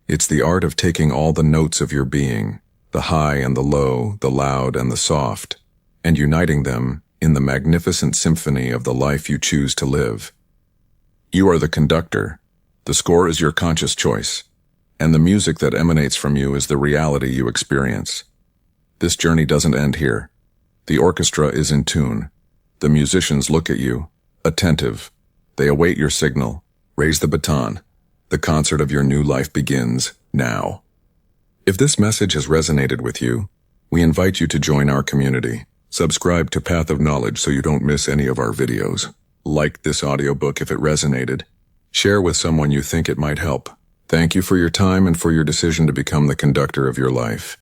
Speaker 1: It's the art of taking all the notes of your being, the high and the low, the loud and the soft, and uniting them in the magnificent symphony of the life you choose to live. You are the conductor. The score is your conscious choice, and the music that emanates from you is the reality you experience. This journey doesn't end here. The orchestra is in tune. The musicians look at you, attentive. They await your signal. Raise the baton. The concert of your new life begins now. If this message has resonated with you, we invite you to join our community. Subscribe to Path of Knowledge so you don't miss any of our videos. Like this audiobook if it resonated. Share with someone you think it might help. Thank you for your time and for your decision to become the conductor of your life.